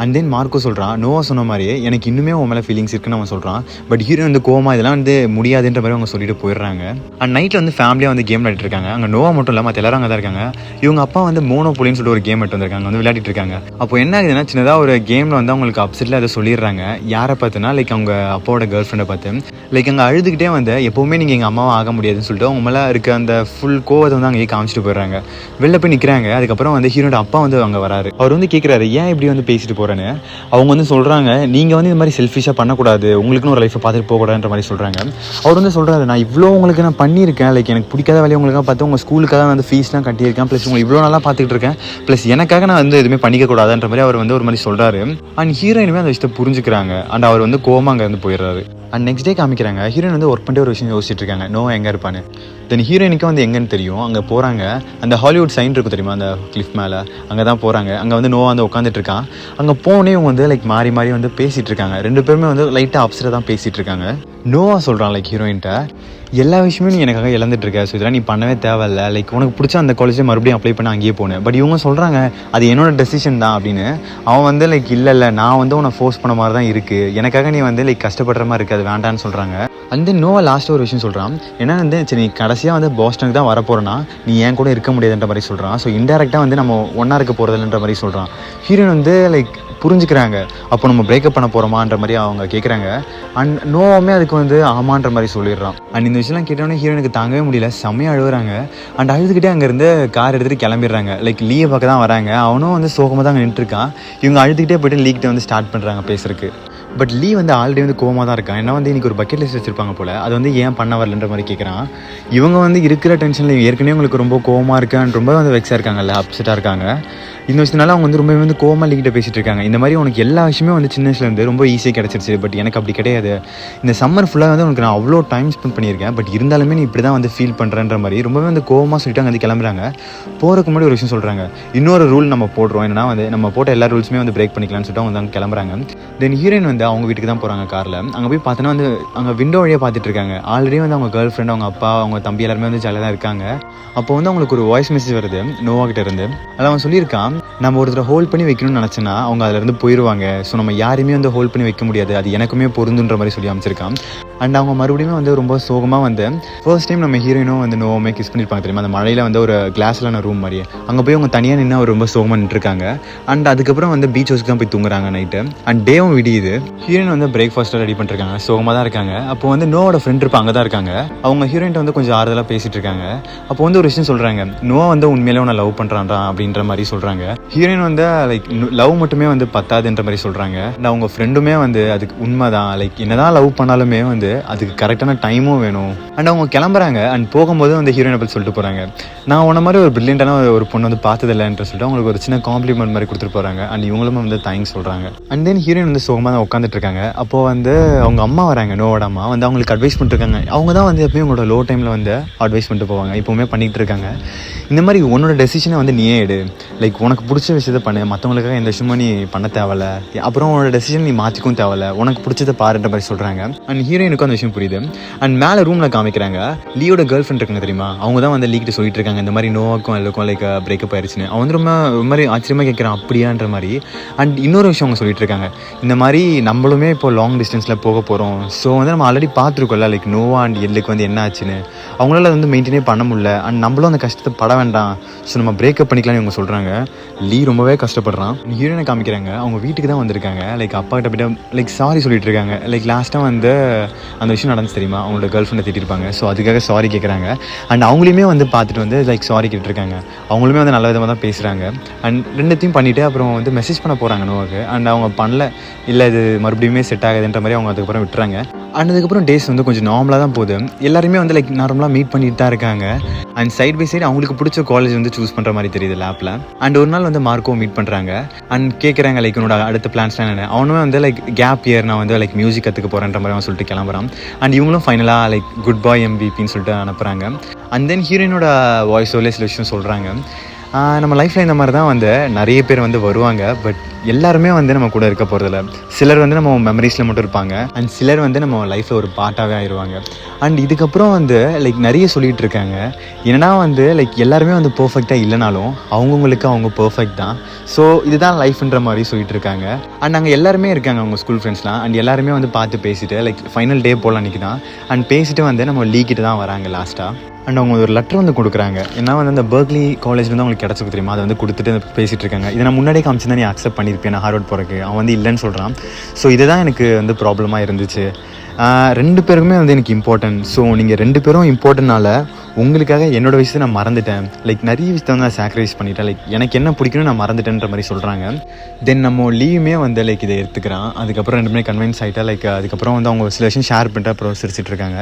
அண்ட் தென் மார்க்கோ சொல்கிறான், நோவா சொன்ன மாதிரியே எனக்கு இன்னுமே உன் மேலே ஃபீலிங்ஸ் இருக்குன்னு அவன் சொல்கிறான். பட் ஹீரோயின் வந்து கோமா இதெல்லாம் வந்து முடியாதுன்ற மாதிரி அவங்க சொல்லிட்டு போயிடுறாங்க. அண்ட் நைட்டில் வந்து ஃபேமிலியாக வந்து கேம் விளையாடிட்டு இருக்காங்க. அங்கே நோவா மட்டும் இல்லாமல் மற்ற எல்லாரும் அங்கே தான் இருக்காங்க. இவங்க அப்பா வந்து மோனோபோலின்னு சொல்லிட்டு ஒரு கேம் எடுத்து வந்திருக்காங்க, வந்து விளையாடிட்டு இருக்காங்க. அப்போ என்ன ஆகுதுன்னா சின்னதாக ஒரு கேமில் வந்து அவங்களுக்கு அப்செட்டில் அதை சொல்லிடுறாங்க. யாரை பார்த்துன்னா லைக் அவங்க அப்பாவோட கேர்ள் ஃப்ரெண்டை பார்த்து லைக் அங்கே அழுதுகிட்டே வந்து எப்போவுமே நீங்கள் எங்கள் அம்மாவை ஆக முடியாதுன்னு சொல்லிட்டு அவங்க மேலே இருக்க அந்த ஃபுல் கோவத்தை வந்து அங்கேயே காமிச்சிட்டு போயிடுறாங்க. வெளில போய் நிற்கிறாங்க. அதுக்கப்புறம் வந்து ஹீரோட அப்பா வந்து அங்கே வராரு. அவர் வந்து கேட்குறாரு ஏன் இப்படி வந்து பேசிட்டு போகிறேன்னு. அவங்க வந்து சொல்கிறாங்க நீங்கள் வந்து இந்த மாதிரி செல்ஃபிஷாக பண்ணக்கூடாது, உங்களுக்குன்னு ஒரு லைஃப்பை பார்த்துட்டு போகக்கூடாதுன்ற மாதிரி சொல்கிறாங்க. அவர் வந்து சொல்கிறாரு நான் இவ்வளோ உங்களுக்கு நான் பண்ணியிருக்கேன், லைக் எனக்கு பிடிக்காத வேலையை உங்களுக்காக பார்த்து உங்கள் ஸ்கூலுக்காக வந்து ஃபீஸ்லாம் கட்டியிருக்கேன், ப்ளஸ் உங்களுக்கு இவ்வளோ நல்லா பார்த்துட்டு இருக்கேன், ப்ளஸ் எனக்காக நான் வந்து எதுவுமே பண்ணிக்கக்கூடாதுன்ற மாதிரி அவர் வந்து ஒரு மாதிரி சொல்கிறாரு. அண்ட் ஹீரோயினுமே அந்த விஷயத்தை புரிஞ்சுக்கிறாங்க. அண்ட் அவர் வந்து கோவமாக அங்கே வந்து போயிடுறாரு. அண்ட் நெக்ஸ்ட் டே காமிக்கிறாங்க ஹீரோயின் வந்து ஒர்க் பண்ணிட்டு ஒரு விஷயம் யோசிச்சுட்டு இருக்காங்க நோவா எங்கே இருப்பான்னு. தென் ஹீரோயினுக்கு வந்து எங்கன்னு தெரியும், அங்கே போகிறாங்க. அந்த ஹாலிவுட் சைன் இருக்கும் தெரியுமா, அந்த கிளிஃப் மேலே, அங்கே தான் போகிறாங்க. அங்கே வந்து நோவா வந்து உட்காந்துட்டு இருக்கான். அங்கே போனே இவங்க வந்து லைக் மாறி மாறி வந்து பேசிகிட்டு இருக்காங்க. ரெண்டு பேருமே வந்து லைட்டாக அப்செட்டாக தான் பேசிகிட்டு இருக்காங்க. நோவா சொல்கிறான் லைக் ஹீரோயின்ட்ட, எல்லா விஷயமே நீ எனக்காக இழந்துட்டு இருக்க, ஸோ இதெல்லாம் நீ பண்ணவே தேவையில்ல, லைக் உனக்கு பிடிச்ச அந்த காலேஜில் மறுபடியும் அப்ளை பண்ண அங்கேயே போனேன். பட் இவங்க சொல்கிறாங்க அது என்னோட டெசிஷன் தான் அப்படின்னு. அவன் வந்து லைக் இல்லை நான் வந்து உன்னை ஃபோர்ஸ் பண்ண மாதிரி தான் இருக்குது, எனக்காக நீ வந்து லைக் கஷ்டப்படுற மாதிரி இருக்குது, அது வேண்டான்னு சொல்கிறாங்க. அந்த நோவா லாஸ்ட்டாக ஒரு விஷயம் சொல்கிறான், ஏன்னா வந்து சரி நீ கடைசியாக வந்து பாஸ்டனுக்கு தான் வரப்போகிறேன்னா நீ ஏன் கூட இருக்க முடியாதுன்ற மாதிரி சொல்கிறான். ஸோ இன்டெரக்டாக வந்து நம்ம ஒன்றா இருக்க போகிறதில்லன்ற மாதிரி சொல்கிறான். ஹீரோயின் வந்து லைக் புரிஞ்சுக்கிறாங்க, அப்போ நம்ம பிரேக்கப் பண்ண போகிறோமான்ற மாதிரி அவங்க கேட்குறாங்க. அண்ட் நோவாமே அதுக்கு வந்து ஆமான்ற மாதிரி சொல்லிடுறான். அண்ட் இந்த விஷயம்லாம் கேட்டோன்னே ஹீரோனுக்கு தாங்கவே முடியல, செம்மையாக அழுகுறாங்க. அண்ட் அழுதுகிட்டே அங்கேருந்து கார் எடுத்துகிட்டு கிளம்பிடுறாங்க. லைக் லீயை பார்க்க தான் வராங்க. அவனும் வந்து சோகமாக தான் நின்றுருக்கான். இவங்க அழுதுகிட்டே போய்ட்டு லீக்கிட்ட வந்து ஸ்டார்ட் பண்ணுறாங்க பேசுறதுக்கு. பட் லீ வந்து ஆல்ரெடி வந்து கோவமாக தான் இருக்கான். ஏன்னா வந்து இன்றைக்கி ஒரு பக்கெட் லிஸ்ட் வச்சுருப்பாங்க போல், அது வந்து ஏன் பண்ண வரலன்ற மாதிரி கேட்குறான். இவங்க வந்து இருக்கிற டென்ஷனில் ஏற்கனவே உங்களுக்கு ரொம்ப கோவமாக இருக்கான்னு ரொம்ப வந்து வெக்ஸாக இருக்காங்கல்ல, அப்செட்டாக இருக்காங்க. இந்த விஷயத்தினால அவங்க வந்து ரொம்பவே வந்து கோவமாக லீக்கிட்ட பேசிகிட்டு இருக்காங்க. இந்த மாதிரி உனக்கு எல்லா விஷயமே வந்து சின்ன வயசுலேருந்து ரொம்ப ஈஸியாக கிடச்சிருச்சு, பட் எனக்கு அப்படி கிடையாது. இந்த சம்மர் ஃபுல்லாக வந்து உனக்கு நான் அவ்வளோ டைம் ஸ்பெண்ட் பண்ணியிருக்கேன், பட் இருந்தாலுமே நீ இப்படி தான் வந்து ஃபீல் பண்ணுறன்ற மாதிரி ரொம்பவே வந்து கோவமாக சொல்லிட்டு அங்கே வந்து கிளம்புறாங்க. போகிறதுக்கு முன்னாடி ஒரு விஷயம் சொல்கிறாங்க, இன்னொரு ரூல் நம்ம போடுறோம், என்னன்னா வந்து நம்ம போட்ட எல்லா ரூல்ஸுமே வந்து பிரேக் பண்ணிக்கலாம்னு சொல்லிட்டு அவங்க வந்து கிளம்புறாங்க. தென் ஹீரோயின் வந்து அவங்க வீட்டுக்கு தான் போகிறாங்க காரில். அங்கே போய் பார்த்தோன்னா வந்து அங்கே விண்டோ வழியாக பார்த்துட்டு இருக்காங்க. ஆல்ரெடி வந்து அவங்க கேர்ள் ஃப்ரெண்ட், அவங்க அப்பா, அவங்க தம்பி எல்லாருமே வந்து ஜாலியாக தான் இருக்காங்க. அப்போ வந்து அவங்களுக்கு ஒரு வாய்ஸ் மெசேஜ் வருது நோவா கிட்ட இருந்து. அதில் அவன் சொல்லியிருக்கான், நம்ம ஒருத்தரை ஹோல்ட் பண்ணி வைக்கணும்னு நினச்சேன்னா அவங்க அதிலேருந்து போயிடுவாங்க, ஸோ நம்ம யாரையுமே வந்து ஹோல்ட் பண்ணி வைக்க முடியாது, அது எனக்குமே பொருந்துன்ற மாதிரி சொல்லி அமைச்சிருக்கான். அண்ட் அவங்க மறுபடியும் வந்து ரொம்ப சோகமாக வந்து ஃபர்ஸ்ட் டைம் நம்ம ஹீரோயினும் வந்து நோவாமே கிஸ் பண்ணியிருப்பாங்க தெரியுமா, அந்த மழையில் வந்து ஒரு கிளாஸில் ரூம் மாதிரியே. அங்கே போய் அவங்க தனியாக நின்று அவர் ரொம்ப சோகமாக நின்றுருக்காங்க. அண்ட் அதுக்கப்புறம் வந்து பீச் ஹவுஸ்க்கு தான் போய் தூங்குறாங்க நைட்டு. அண்ட் டேவும் விடியுது. ஹீரோயின் வந்து பிரேக்ஃபாஸ்ட்டாக ரெடி பண்ணிருக்காங்க, சோகமாக தான் இருக்காங்க. அப்போ வந்து நோவோட ஃப்ரெண்ட் இருப்பாங்க, அங்கே தான் இருக்காங்க. அவங்க ஹீரோயின்ட்ட வந்து கொஞ்சம் ஆறுதலாக பேசிகிட்டு இருக்காங்க. அப்போ வந்து ஒரு விஷயம் சொல்கிறாங்க, நோவா வந்து உண்மையிலே உன்னை லவ் பண்ணுறான்டா அப்படின்ற மாதிரி சொல்கிறாங்க. ஹீரோயின் வந்து லைக் லவ் மட்டுமே வந்து பத்தாதுன்ற மாதிரி சொல்கிறாங்க. அண்ட் அவங்க ஃப்ரெண்டுமே வந்து அதுக்கு உண்மை தான், லைக் என்னதான் லவ் பண்ணாலுமே வந்து அதுக்கு கரெக்டான டைமும் வேணும். அண்ட் அவங்க கிளம்புறாங்க. அண்ட் போகும்போது வந்து ஹீரோயினை பற்றி சொல்லிட்டு போகிறாங்க, நான் உன்ன மாதிரி ஒரு பிரில்லியண்டான ஒரு பொண்ணு வந்து பார்த்ததில்லைன்ற சொல்லிட்டு அவங்களுக்கு ஒரு சின்ன காம்ப்ளிமெண்ட் மாதிரி கொடுத்துட்டு போகிறாங்க. அண்ட் இவங்களும் வந்து தேங்க்ஸ் சொல்கிறாங்க. அண்ட் தென் ஹீரோயின் வந்து சோகமாக தான் உட்காந்துட்டு இருக்காங்க. அப்போது வந்து அவங்க அம்மா வராங்க, நோவோட அம்மா வந்து அவங்களுக்கு அட்வைஸ் பண்ணிட்டுருக்காங்க. அவங்க தான் வந்து எப்பயும் உங்களோட லோ டைமில் வந்து அட்வைஸ் பண்ணிட்டு போவாங்க, இப்போவுமே பண்ணிகிட்டு இருக்காங்க. இந்த மாதிரி உன்னோட டெசிஷனை வந்து நீயே எடு, லைக் உனக்கு பிடிச்ச விஷயத்தை பண்ணு, மற்றவங்களுக்காக எந்த விஷயமும் நீ பண்ண தேவையில்ல, அப்புறம் உன்னோட டெசிஷன் நீ மாற்றிக்கவும் தேவையில்ல, உனக்கு பிடிச்சதை பாருன்ற மாதிரி சொல்கிறாங்க. அண்ட் ஹீரோயினுக்கும் அந்த விஷயம் புரியுது. அண்ட் மேலே ரூமில் காமிக்கிறாங்க, லீயோட கேர்ள் ஃப்ரெண்ட் இருக்காங்க தெரியுமா, அவங்க தான் வந்து லீக்கிட்ட சொல்லிட்டு இருக்காங்க இந்த மாதிரி நோவாக்கும் எல்லாருக்கும் லைக் பிரேக்கப் ஆயிடுச்சுன்னு. அவன் வந்து ரொம்ப மாதிரி ஆச்சரியமாக கேட்குறான், அப்படியான்ற மாதிரி. அண்ட் இன்னொரு விஷயம் அவங்க சொல்லிட்டு இருக்காங்க, இந்த மாதிரி நம்மளுமே இப்போ லாங் டிஸ்டன்ஸில் போக போகிறோம், ஸோ வந்து நம்ம ஆல்ரெடி பார்த்துருக்கோம்ல லைக் நோவா அண்ட் எல்லுக்கு வந்து என்ன ஆச்சுன்னு, அவங்களால வந்து மெயின்டைனே பண்ண முடியல. அண்ட் நம்மளும் அந்த கஷ்டத்தை பட வேண்டாம், ஸோ நம்ம பிரேக்கப் பண்ணிக்கலாம்னு இவங்க சொல்கிறாங்க. லீ ரொம்பவே கஷ்டப்படுறான். ஹீரோயினை காமிக்கிறாங்க, அவங்க வீட்டுக்கு தான் வந்திருக்காங்க. லைக் அப்பா கிட்ட போய்ட்டு லைக் சாரி சொல்லிட்டு இருக்காங்க. லைக் லாஸ்ட்டாக வந்து அந்த விஷயம் நடந்துச்சு தெரியுமா, அவங்களோட கேர்ள் ஃப்ரெண்டை திட்டிருப்பாங்க, ஸோ அதுக்காக சாரி கேட்குறாங்க. அண்ட் அவங்களையுமே வந்து பார்த்துட்டு வந்து லைக் சாரி கேட்டுருக்காங்க. அவங்களுமே வந்து நல்ல விதமாக தான் பேசுகிறாங்க. அண்ட் ரெண்டுத்தையும் பண்ணிவிட்டு அப்புறம் வந்து மெசேஜ் பண்ண போகிறாங்க நோவுக்கு. அண்ட் அவங்க பண்ணல, இல்லை இது மறுபடியுமே செட் ஆகுதுன்ற மாதிரி அவங்க அதுக்கப்புறம் விட்டுறாங்க. அண்ட் அதுக்கப்புறம் டேஸ் வந்து கொஞ்சம் நார்மலாக தான் போகுது. எல்லாருமே வந்து லைக் நார்மலாக மீட் பண்ணிட்டு தான் இருக்காங்க. அண்ட் சைட் பை சைடு அவங்களுக்கு பிடிச்ச காலேஜ் வந்து சூஸ் பண்ணுற மாதிரி தெரியுது லேப்பில். அண்ட் ஒரு நாள் வந்து மார்க்கோ மீட் பண்ணுறாங்க. அண்ட் கேட்குறாங்க லைக் உன்னோட அடுத்த பிளான்ஸ்லாம் என்ன. அவனுமே வந்து லைக் கேப் இயர் நான் வந்து லைக் மியூசிக் கற்றுக்க போகிறேன்ற மாதிரி அவன் சொல்லிட்டு கிளம்புறான். அண்ட் இவங்களும் ஃபைனலாக லைக் குட் பாய் எம்பிபின்னு சொல்லிட்டு அனுப்புகிறாங்க. அண்ட் தென் ஹீரோயினோட வாய்ஸ் ஓலே சில விஷயம் சொல்கிறாங்க, நம்ம லைஃப்பில் இந்த மாதிரி தான் வந்து நிறைய பேர் வந்து வருவாங்க, பட் எல்லாருமே வந்து நம்ம கூட இருக்க போகிறதில்ல. சிலர் வந்து நம்ம மெமரிஸில் மட்டும் இருப்பாங்க, அண்ட் சிலர் வந்து நம்ம லைஃப்பில் ஒரு பார்ட்டாகவே ஆயிடுவாங்க. அண்ட் இதுக்கப்புறம் வந்து லைக் நிறைய சொல்லிகிட்டு இருக்காங்க, என்னன்னா வந்து லைக் எல்லாருமே வந்து பர்ஃபெக்டாக இல்லைனாலும் அவங்கவுங்களுக்கு அவங்க பர்ஃபெக்ட் தான், ஸோ இதுதான் லைஃப்ன்ற மாதிரி சொல்லிட்டு இருக்காங்க. அண்ட் அங்கே எல்லாருமே இருக்காங்க அவங்க ஸ்கூல் ஃப்ரெண்ட்ஸ்லாம். அண்ட் எல்லாருமே வந்து பார்த்து பேசிட்டு லைக் ஃபைனல் டே போல் அன்றைக்கி தான். அண்ட் பேசிட்டு வந்து நம்ம லீக்கிட்டு தான் வராங்க லாஸ்ட்டாக. அண்ட் அவங்க ஒரு லெட்டர் வந்து கொடுக்குறாங்க, ஏன்னா வந்து அந்த பெர்க்லி காலேஜ்லேருந்து அவங்களுக்கு கிடச்சிருக்கு தெரியுமா, அதை வந்து கொடுத்துட்டு பேசிகிட்டு இருக்காங்க. இதை நான் முன்னாடியே காமிச்சிருந்தா நீ அக்செப்ட் பண்ணியிருப்பேன் நான் ஹார்வர்ட் போகிறக்கு, அவன் வந்து இல்லைன்னு சொல்கிறான். ஸோ இதுதான் எனக்கு வந்து ப்ராப்ளமாக இருந்துச்சு. ரெண்டு பேருக்குமே வந்து எனக்கு இம்பார்ட்டன்ட், ஸோ நீங்கள் ரெண்டு பேரும் இம்பார்ட்டன்ட்னால உங்களுக்காக என்னோட விஷயத்தை நான் மறந்துட்டேன், லைக் நிறைய விஷயத்தை வந்து நான் சாக்ரிஃபைஸ் பண்ணிட்டேன், லைக் எனக்கு என்ன பிடிக்கணும் நான் மறந்துட்டேன்ற மாதிரி சொல்கிறாங்க. தென் நம்ம லீவுமே வந்து லைக் இதை எடுத்துக்கிறான். அதுக்கப்புறம் 2 பேரும் கன்வின்ஸ் ஆகிட்டா. லைக் அதுக்கப்புறம் வந்து அவங்க சில விஷயம் ஷேர் பண்ணிட்டு அப்புறம் சிரிச்சிட்டு இருக்காங்க.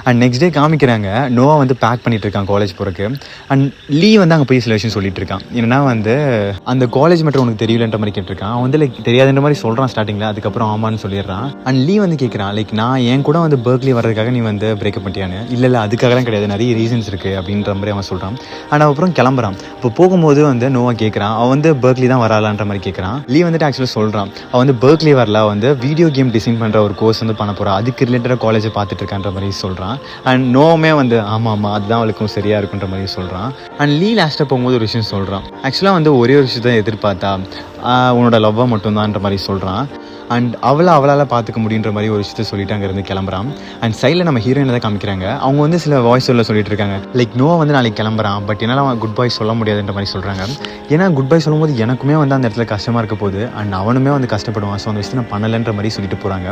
அண்ட் நெக்ஸ்ட் டே காமிக்கிறாங்க, நோவா வந்து பேக் பண்ணிட்டு இருக்கான் காலேஜ் போகிறக்கு. அண்ட் லீ வந்து அங்கே போய் சில விஷயம் சொல்லிட்டு இருக்கான். என்னன்னா வந்து அந்த காலேஜ் மட்டும் உனக்கு தெரியலன்ற மாதிரி கேட்டிருக்கான். அவன் வந்து லைக் தெரியாதுன்ற மாதிரி சொல்கிறான் ஸ்டார்டிங்கில். அதுக்கப்புறம் ஆமான்னு சொல்லிடுறான். அண்ட் லீ வந்து கேட்குறான், லைக் நான் என் கூட வந்து பெர்க்லி வர்றதுக்காக நீ வந்து பிரேக்கப் பண்ணிட்டியான்னு. இல்லை அதுக்காகலாம் கிடையாது, நிறைய ரீசன்ஸ் இருக்குது அப்படின்ற மாதிரி அவன் சொல்கிறான். அண்ட் அப்புறம் கிளம்புறான். இப்போ போகும்போது வந்து நோவா கேட்குறான், அவன் வந்து பெர்க்லி தான் வராலான்ற மாதிரி கேட்குறான். லீ வந்துட்டு ஆக்சுவலாக சொல்கிறான், அவன் வந்து பெர்க்லி வரல, வந்து வீடியோ கேம் டிசைன் பண்ணுற ஒரு கோர்ஸ் வந்து பண்ண போகிறான், அதுக்கு ரிலேட்டடாக காலேஜை பார்த்துட்டு இருக்கான்ற மாதிரி சொல்கிறான். அண்ட் நோவுமே வந்து ஆமாம் அதுதான் அவளுக்கும் சரியாக இருக்குன்ற மாதிரி சொல்கிறான். அண்ட் லீ லாஸ்ட்டாக போகும்போது ஒரு விஷயம் சொல்கிறான். ஆக்சுவலாக வந்து ஒரே ஒரு விஷயத்தை எதிர்பார்த்தா உன்னோட லவ்வை மட்டும்தான்ற மாதிரி சொல்கிறான். அண்ட் அவளால் பார்த்துக்க முடியுன்ற மாதிரி ஒரு விஷயத்தை சொல்லிட்டு அங்கேருந்து கிளம்புறான். அண்ட் சைடில் நம்ம ஹீரோயினை தான் காமிக்கிறாங்க. அவங்க வந்து சில வாய்ஸ் சொல்லிட்டு இருக்காங்க, லைக் நோவா வந்து நாளைக்கு கிளம்புறான், பட் என்னால் அவன் குட் பாய் சொல்ல முடியாதுன்ற மாதிரி சொல்கிறாங்க. ஏன்னா குட் பாய் சொல்லும்போது எனக்குமே வந்து அந்த இடத்துல கஷ்டமாக இருக்க போகுது, அண்ட் அவனுமே வந்து கஷ்டப்படுவான். ஸோ அந்த விஷயத்தை நான் பண்ணலைன்ற மாதிரி சொல்லிட்டு போகிறாங்க.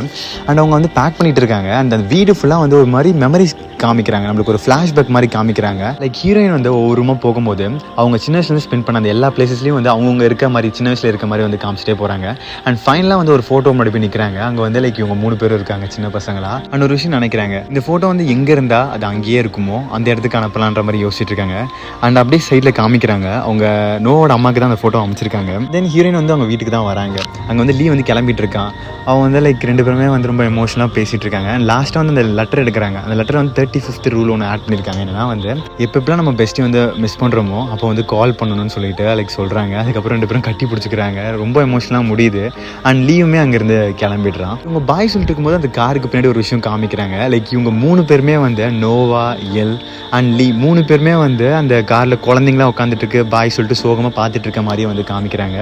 அண்ட் அவங்க வந்து பேக் பண்ணிட்டு இருக்காங்க. அந்த வீடு ஃபுல்லாக வந்து ஒரு மாதிரி மெமரிஸ் காமிக்கிறாங்க, நம்மளுக்கு ஒரு ஃப்ளாஷ்பேக் மாதிரி காமிக்கிறாங்க. லைக் ஹீரோயின் வந்து ஒவ்வொரு ரூமாக போகும்போது அவங்க சின்ன வயசுலேருந்து ஸ்பெண்ட் பண்ண அந்த எல்லா பிளேசஸ்லையும் வந்து அவங்க இருக்க மாதிரி சின்ன வயசில் இருக்க மாதிரி வந்து காமிச்சிட்டே போகிறாங்க. அண்ட் ஃபைனலாக வந்து ஒரு ஃபோட்டோ முன்னாடி போய் நிற்கிறாங்க. அங்கே வந்து லைக் இவங்க 3 பேரும் இருக்காங்க சின்ன பசங்களா. அண்ட் ஒரு விஷயம் நினைக்கிறாங்க, இந்த ஃபோட்டோ வந்து எங்கே இருந்தால் அது அங்கேயே இருக்குமோ அந்த இடத்துக்கு அனுப்பலான்ற மாதிரி யோசிச்சுட்டு இருக்காங்க. அண்ட் அப்படியே சைடில் காமிக்கிறாங்க, அவங்க நோவோட அம்மாவுக்கு தான் அந்த ஃபோட்டோ அமைச்சிருக்காங்க. தென் ஹீரோயின் வந்து அவங்க வீட்டுக்கு தான் வராங்க. அங்கே வந்து லீ வந்து கிளம்பிட்டு இருக்கான். அவன் வந்து லைக் 2 பேருமே வந்து ரொம்ப எமோஷனலாக பேசிகிட்டு இருக்காங்க. அண்ட் லாஸ்ட்டாக வந்து அந்த லெட்டர் எடுக்கிறாங்க. அந்த லெட்டர் வந்து 35th ரூல் ஒன்று ஆட் பண்ணியிருக்காங்க. என்னன்னா வந்து எப்பப்பெல்லாம் நம்ம பெஸ்ட்டி வந்து மிஸ் பண்ணுறோமோ அப்போ வந்து கால் பண்ணணும்னு சொல்லிட்டு லைக் சொல்கிறாங்க. அதுக்கப்புறம் 2 பேரும் கட்டி பிடிச்சிக்கிறாங்க. ரொம்ப எமோஷனலாக முடியுது. அண்ட் லீவுமே அங்கேருந்து கிளம்பிடுறான். இவங்க பாய் சொல்லிட்டு இருக்கும்போது அந்த காருக்கு பின்னாடி ஒரு விஷயம் காமிக்கிறாங்க. லைக் இவங்க 3 பேருமே வந்து நோவா, எல் அண்ட் லீ 3 பேருமே வந்து அந்த காரில் குழந்தைங்களாம் உட்காந்துட்டு இருக்கு, பாய் சொல்லிட்டு சோகமாக பார்த்துட்டு இருக்க மாதிரியே வந்து காமிக்கிறாங்க.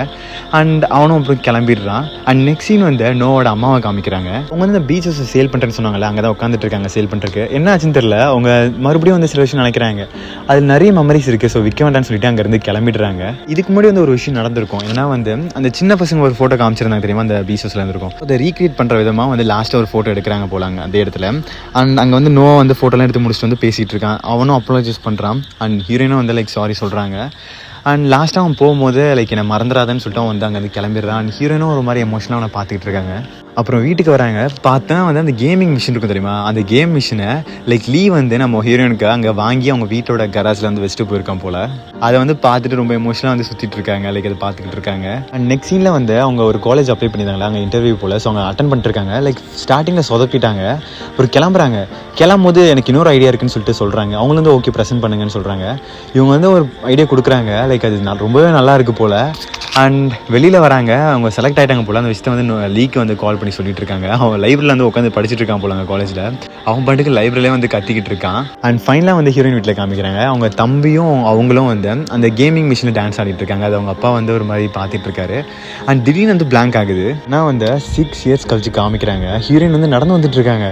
அண்ட் அவனும் அப்புறம் கிளம்பிடுறான். அண்ட் நெக்ஸ்ட் சீன் வந்து நோவோட அம்மாவை காமிக்கிறாங்க. அவங்க வந்து இந்த பீச்சஸ் சேல் பண்ணுறேன்னு சொன்னாங்கல்ல, அங்கே தான் உட்காந்துட்டு இருக்காங்க சேல் பண்ணுறதுக்கு. என்ன ஆச்சுன்னு தெரியல, அவங்க மறுபடியும் வந்து சில விஷயம் நினைக்கிறாங்க, அதில் நிறைய மெமரிஸ் இருக்குது, ஸோ விற்க வேண்டாம்னு சொல்லிட்டு அங்கேருந்து கிளம்பிடுறாங்க. இதுக்கு முன்னாடி வந்து ஒரு விஷயம் நடந்திருக்கும். ஏன்னா வந்து அந்த சின்ன பசங்க ஒரு ஃபோட்டோ காமிச்சிருந்தாங்க தெரியுமா, அந்த பீச்சஸில் இருந்திருக்கும். அதை ரீக்ரியேட் பண்ணுற விதமாக வந்து லாஸ்ட்டாக ஒரு ஃபோட்டோ எடுக்கிறாங்க போலாங்க அந்த இடத்துல. அண்ட் அங்கே வந்து நோவா வந்து ஃபோட்டோலாம் எடுத்து முடிச்சுட்டு வந்து பேசிகிட்டு இருக்கான். அவனும் அப்ளாஜைஸ் பண்ணுறான். அண்ட் ஹீரோயினும் வந்து லைக் சாரி சொல்கிறாங்க. அண்ட் லாஸ்ட்டாக அவன் போகும்போது லைக் என்னை மறந்துடாதன்னு சொல்லிட்டு அவன் வந்து அங்கேருந்து கிளம்பிடுறான். அண்ட் ஹீரோயினும் ஒரு மாதிரி எமோஷனாக அவனை பார்த்துக்கிட்டு இருக்காங்க. அப்புறம் வீட்டுக்கு வராங்க. பார்த்தா வந்து அந்த கேமிங் மிஷின் இருக்கும் தெரியுமா, அந்த கேம் மிஷினை லைக் லீ வந்து நம்ம ஹீரோயினுக்கு அங்கே வாங்கி அவங்க வீட்டோட கராஜில் வந்து வச்சுட்டு போயிருக்கான் போல். அதை வந்து பார்த்துட்டு ரொம்ப எமோஷனாக வந்து சுற்றிட்டு இருக்காங்க, லைக் அதை பார்த்துக்கிட்டு இருக்காங்க. அண்ட் நெக்ஸ்ட் சீனில் வந்து அவங்க ஒரு காலேஜ் அப்ளை பண்ணியிருந்தாங்களா, அங்கே இன்டர்வியூ போல். ஸோ அவங்க அட்டன் பண்ணிட்டுருக்காங்க. லைக் ஸ்டார்டிங்கில் சொதப்பிட்டாங்க. ஒரு கிளம்புறாங்க. கிளம்பும்போது எனக்கு இன்னொரு ஐடியா இருக்குன்னு சொல்லிட்டு சொல்கிறாங்க. அவங்களும் வந்து ஓகே ப்ரெசென்ட் பண்ணுங்கன்னு சொல்கிறாங்க. இவங்க வந்து ஒரு ஐடியா கொடுக்குறாங்க. லைக் அது ரொம்பவே நல்லா இருக்குது போல். அண்ட் வெளியில் வராங்க. அவங்க செலக்ட் ஆகிட்டாங்க போல். அந்த விஷயத்தை வந்து லீக்கு வந்து கால் பண்ணி சொல்லிட்டு இருக்காங்க. அவன் லைப்ரரியில் வந்து உட்காந்து படிச்சுட்டு இருக்கான் போல அங்கே காலேஜில். அவன் பாட்டுக்கு லைப்ரரியிலே வந்து கத்திக்கிட்டு இருக்கான். அண்ட் ஃபைனலாக வந்து ஹீரோயின் வீட்டில் காமிக்கிறாங்க. அவங்க தம்பியும் அவங்களும் வந்து அந்த கேமிங் மிஷினில் டான்ஸ் ஆடிட்டு இருக்காங்க. அது அவங்க அப்பா வந்து ஒரு மாதிரி பார்த்துட்டு இருக்காரு. அண்ட் திடீர்னு வந்து பிளாங்க் ஆகுது. ஆனால் வந்து 6 இயர்ஸ் கழிச்சு காமிக்கிறாங்க. ஹீரோயின் வந்து நடந்து வந்துட்டு இருக்காங்க.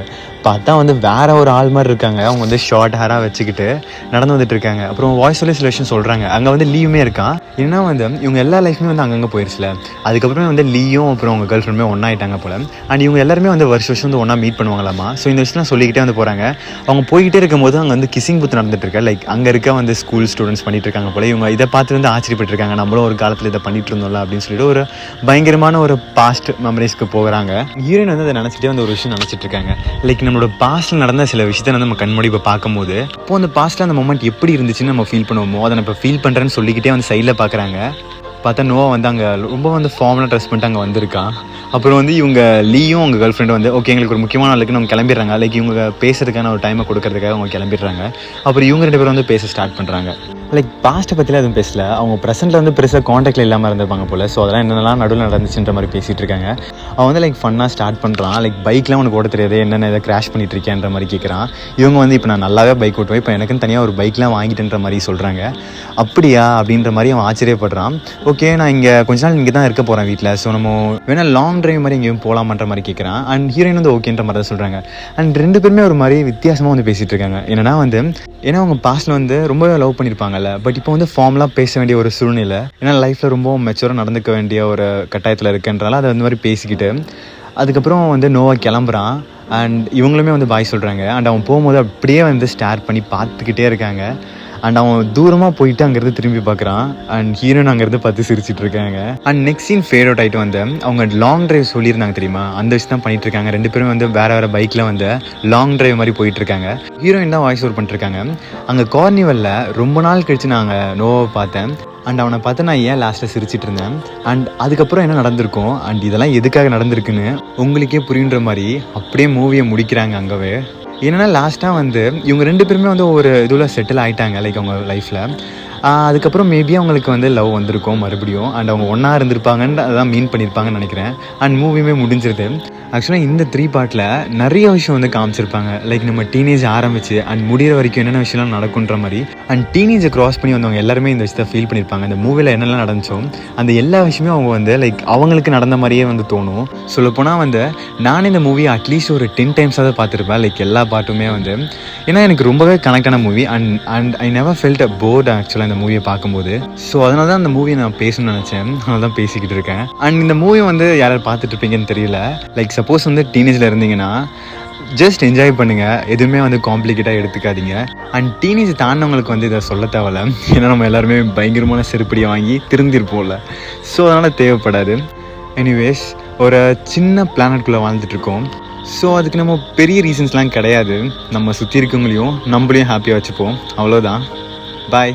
பார்த்தா வந்து வேற ஒரு ஆள் மாதிரி இருக்காங்க. அவங்க வந்து ஷார்ட் ஹேராக வச்சுக்கிட்டு நடந்து வந்துட்டு இருக்காங்க. அப்புறம் வாய்ஸ் சொல்லி சில விஷயம் சொல்கிறாங்க. அங்கே வந்து லீவுமே இருக்கான். ஏன்னா வந்து இவங்க எல்லா லைஃப்மே வந்து அங்கங்கே போயிடுச்சுல. அதுக்கப்புறமே வந்து லீயும் அப்புறம் அவங்க கேர்ள் ஃப்ரெண்டுமே ஒன்றா ஆகிட்டாங்க போல். அண்ட் இவங்க எல்லாருமே வந்து வருஷம் வந்து ஒன்றா மீட் பண்ணுவாங்களாமா. ஸோ இந்த விஷயம்லாம் சொல்லிக்கிட்டே வந்து போகிறாங்க. அவங்க போய்கிட்டே இருக்கும்போது அங்கே வந்து கிசிங் பூத் நடந்துட்டு இருக்கு. லைக் அங்கே இருக்க வந்து ஸ்கூல் ஸ்டூடெண்ட்ஸ் பண்ணிட்டு இருக்காங்க போல. இவங்க இதை பார்த்து வந்து ஆச்சரியப்பட்டிருக்காங்க, நம்மளும் ஒரு காலத்தில் இதை பண்ணிட்டு இருந்தோம்ல அப்படின்னு சொல்லிட்டு ஒரு பயங்கரமான ஒரு பாஸ்ட் மெமரிஸ்க்கு போகிறாங்க. ஹீரோயின் வந்து அதை நினச்சிட்டே வந்து ஒரு விஷயம் நினச்சிட்டு இருக்காங்க. லைக் நம்மளோட பாஸ்ட்டில் நடந்த சில விஷயத்தை வந்து நம்ம கண்மூடி இப்போ பார்க்கும்போது அப்போ அந்த பாஸ்ட்டில் அந்த மொமெண்ட் எப்படி இருந்துச்சுன்னு நம்ம ஃபீல் பண்ணுவோமோ அதை நான் இப்போ ஃபீல் பண்ணுறேன்னு சொல்லிக்கிட்டே வந்து சைடில் பார்க்குறாங்க. பார்த்தா நோவா வந்து அங்கே ரொம்ப வந்து ஃபார்மலாக ட்ரெஸ் பண்ணிட்டு அங்கே வந்திருக்கான். அப்புறம் வந்து இவங்க லீயும் அவங்க கேர்ள் ஃப்ரெண்டு வந்து ஓகே எங்களுக்கு ஒரு முக்கியமான நாளுக்கு நம்ம கிளம்பிடுறாங்க. லைக் இவங்க பேசுறதுக்கான ஒரு டைமை கொடுக்கறதுக்காக அவங்க கிளம்பிடுறாங்க. அப்புறம் இவங்க 2 பேரும் வந்து பேச ஸ்டார்ட் பண்ணுறாங்க. லைக் பாஸ்ட்டை பற்றிலாம் எதுவும் பேசல. அவங்க ப்ரெசென்ட்டில் வந்து பெருசாக காண்டாக்டில் இல்லாமல் இருந்திருப்பாங்க போல். ஸோ அதெல்லாம் என்னென்னலாம் நடுவில் நடந்துச்சுன்ற மாதிரி பேசிகிட்டு இருக்காங்க. அவன் வந்து லைக் ஃபன்னாக ஸ்டார்ட் பண்ணுறான். லைக் பைக்லாம் உனக்கு ஓட தெரியாது, என்னென்ன இதை கிராஷ் பண்ணிட்டு இருக்கேன்ற மாதிரி கேட்குறான். இவங்க வந்து இப்போ நான் நல்லாவே பைக் ஓட்டுவேன், இப்போ எனக்குன்னு தனியாக ஒரு பைக்லாம் வாங்கிட்டுன்ற மாதிரி சொல்கிறாங்க. அப்படியா அப்படின்ற மாதிரி அவன் ஆச்சரியப்படுறான். ஓகே நான் இங்கே கொஞ்ச நாள் இங்கே தான் இருக்க போகிறேன் வீட்டில், ஸோ நம்ம வேணால் லாங் டிரைவ் மாதிரி எங்கேயும் போகலாமான்ற மாதிரி கேட்குறான். அண்ட் ஹீரோயின் வந்து ஓகேன்ற மாதிரி தான் சொல்கிறாங்க. அண்ட் 2 பேருமே ஒரு மாதிரி வித்தியாசமாக வந்து பேசிகிட்டு இருக்காங்க. என்னன்னா வந்து ஏன்னா அவங்க பாஸ்ட்டில் வந்து ரொம்பவே லவ் பண்ணியிருப்பாங்கல்ல, பட் இப்போ வந்து ஃபார்ம்லாம் பேச வேண்டிய ஒரு சூழ்நிலை, ஏன்னா லைஃப்பில் ரொம்ப மெச்சூராக நடந்துக்க வேண்டிய ஒரு கட்டாயத்தில் இருக்குன்றால அதை அந்த மாதிரி பேசிக்கிட்டு அதுக்கப்புறம் வந்து நோவா கிளம்புறான். அண்ட் இவங்களுமே வந்து பாய் சொல்கிறாங்க. அண்ட் அவன் போகும்போது அப்படியே வந்து ஸ்டார் பண்ணி பார்த்துக்கிட்டே இருக்காங்க. அண்ட் அவன் தூரமாக போயிட்டு அங்கேருந்து திரும்பி பார்க்குறான். அண்ட் ஹீரோயின் அங்கேருந்து பார்த்து சிரிச்சிட்டு இருக்காங்க. And next scene fade out ஆகிட்டு வந்து அவங்க லாங் டிரைவ் சொல்லியிருந்தாங்க தெரியுமா, அந்த விஷயம் தான் பண்ணிட்டு இருக்காங்க. 2 பேரும் வந்து வேறு பைக்கில் வந்து லாங் டிரைவ் மாதிரி போயிட்டு இருக்காங்க. ஹீரோயின் தான் வாய்ஸ் ஓவர் பண்ணிட்டுருக்காங்க. அங்கே கார்னிவலில் ரொம்ப நாள் கழிச்சு நாங்கள் நோவை பார்த்தேன். அண்ட் அவனை பார்த்து நான் ஏன் லாஸ்ட்டில் சிரிச்சிட்டு இருந்தேன். அண்ட் அதுக்கப்புறம் என்ன நடந்திருக்கும் அண்ட் இதெல்லாம் எதுக்காக நடந்திருக்குன்னு உங்களுக்கே புரியுன்ற மாதிரி அப்படியே மூவியை முடிக்கிறாங்க. அங்கவே என்னென்னா லாஸ்ட்டாக வந்து இவங்க 2 பேருமே வந்து ஒரு இதில் செட்டில் ஆகிட்டாங்க லைக் அவங்க லைஃப்பில். அதுக்கப்புறம் மேபி அவங்களுக்கு வந்து லவ் வந்திருக்கும் மறுபடியும். அண்ட் அவங்க ஒன்றா இருந்திருப்பாங்கன்னு அதான் மீன் பண்ணியிருப்பாங்கன்னு நினைக்கிறேன். அண்ட் மூவியுமே முடிஞ்சிருது. ஆக்சுவலாக இந்த 3 பார்ட்டில் நிறைய விஷயம் வந்து காமிச்சிருப்பாங்க. லைக் நம்ம டீனேஜ் ஆரம்பிச்சு அண்ட் முடிகிற வரைக்கும் என்னென்ன விஷயம்லாம் நடக்குன்ற மாதிரி. அண்ட் டீனேஜை க்ராஸ் பண்ணி வந்தவங்க எல்லாருமே இந்த விஷயத்தை ஃபீல் பண்ணியிருப்பாங்க. இந்த மூவியில் என்னெல்லாம் நடந்துச்சோ அந்த எல்லா விஷயமே அவங்க வந்து லைக் அவங்களுக்கு நடந்த மாதிரியே வந்து தோணும். சொல்லப்போனால் வந்து நானே இந்த மூவி அட்லீஸ்ட் ஒரு 10 டைம்ஸாவது பார்த்துருப்பேன் லைக் எல்லா பாட்டுமே வந்து. ஏன்னா எனக்கு ரொம்பவே கனெக்டான movie. And I never felt bored ஆக்சுவலாக இந்த மூவியை பார்க்கும்போது. ஸோ அதனால தான் அந்த மூவியை நான் பேசணும்னு நினச்சேன். அதனால தான் பேசிக்கிட்டு இருக்கேன். அண்ட் இந்த மூவி வந்து யாராவது பார்த்துட்டு இருப்பீங்கன்னு தெரியல. லைக் சப்போஸ் வந்து டீனேஜில் இருந்தீங்கன்னா ஜஸ்ட் என்ஜாய் பண்ணுங்கள். எதுவுமே வந்து காம்ப்ளிகேட்டாக எடுத்துக்காதீங்க. அண்ட் டீனேஜ் தாண்டவங்களுக்கு வந்து இதை சொல்ல தேவையில்ல. ஏன்னா நம்ம எல்லாருமே பயங்கரமான செருப்படியை வாங்கி திருந்திருப்போம்ல. ஸோ அதனால் தேவைப்படாது. எனிவேஸ் ஒரு சின்ன பிளானட்குள்ளே வாழ்ந்துட்டுருக்கோம். ஸோ அதுக்கு நம்ம பெரிய ரீசன்ஸ்லாம் கிடையாது. நம்ம சுற்றி இருக்கவங்களையும் நம்மளையும் ஹாப்பியாக வச்சுப்போம். அவ்வளோதான். பாய்.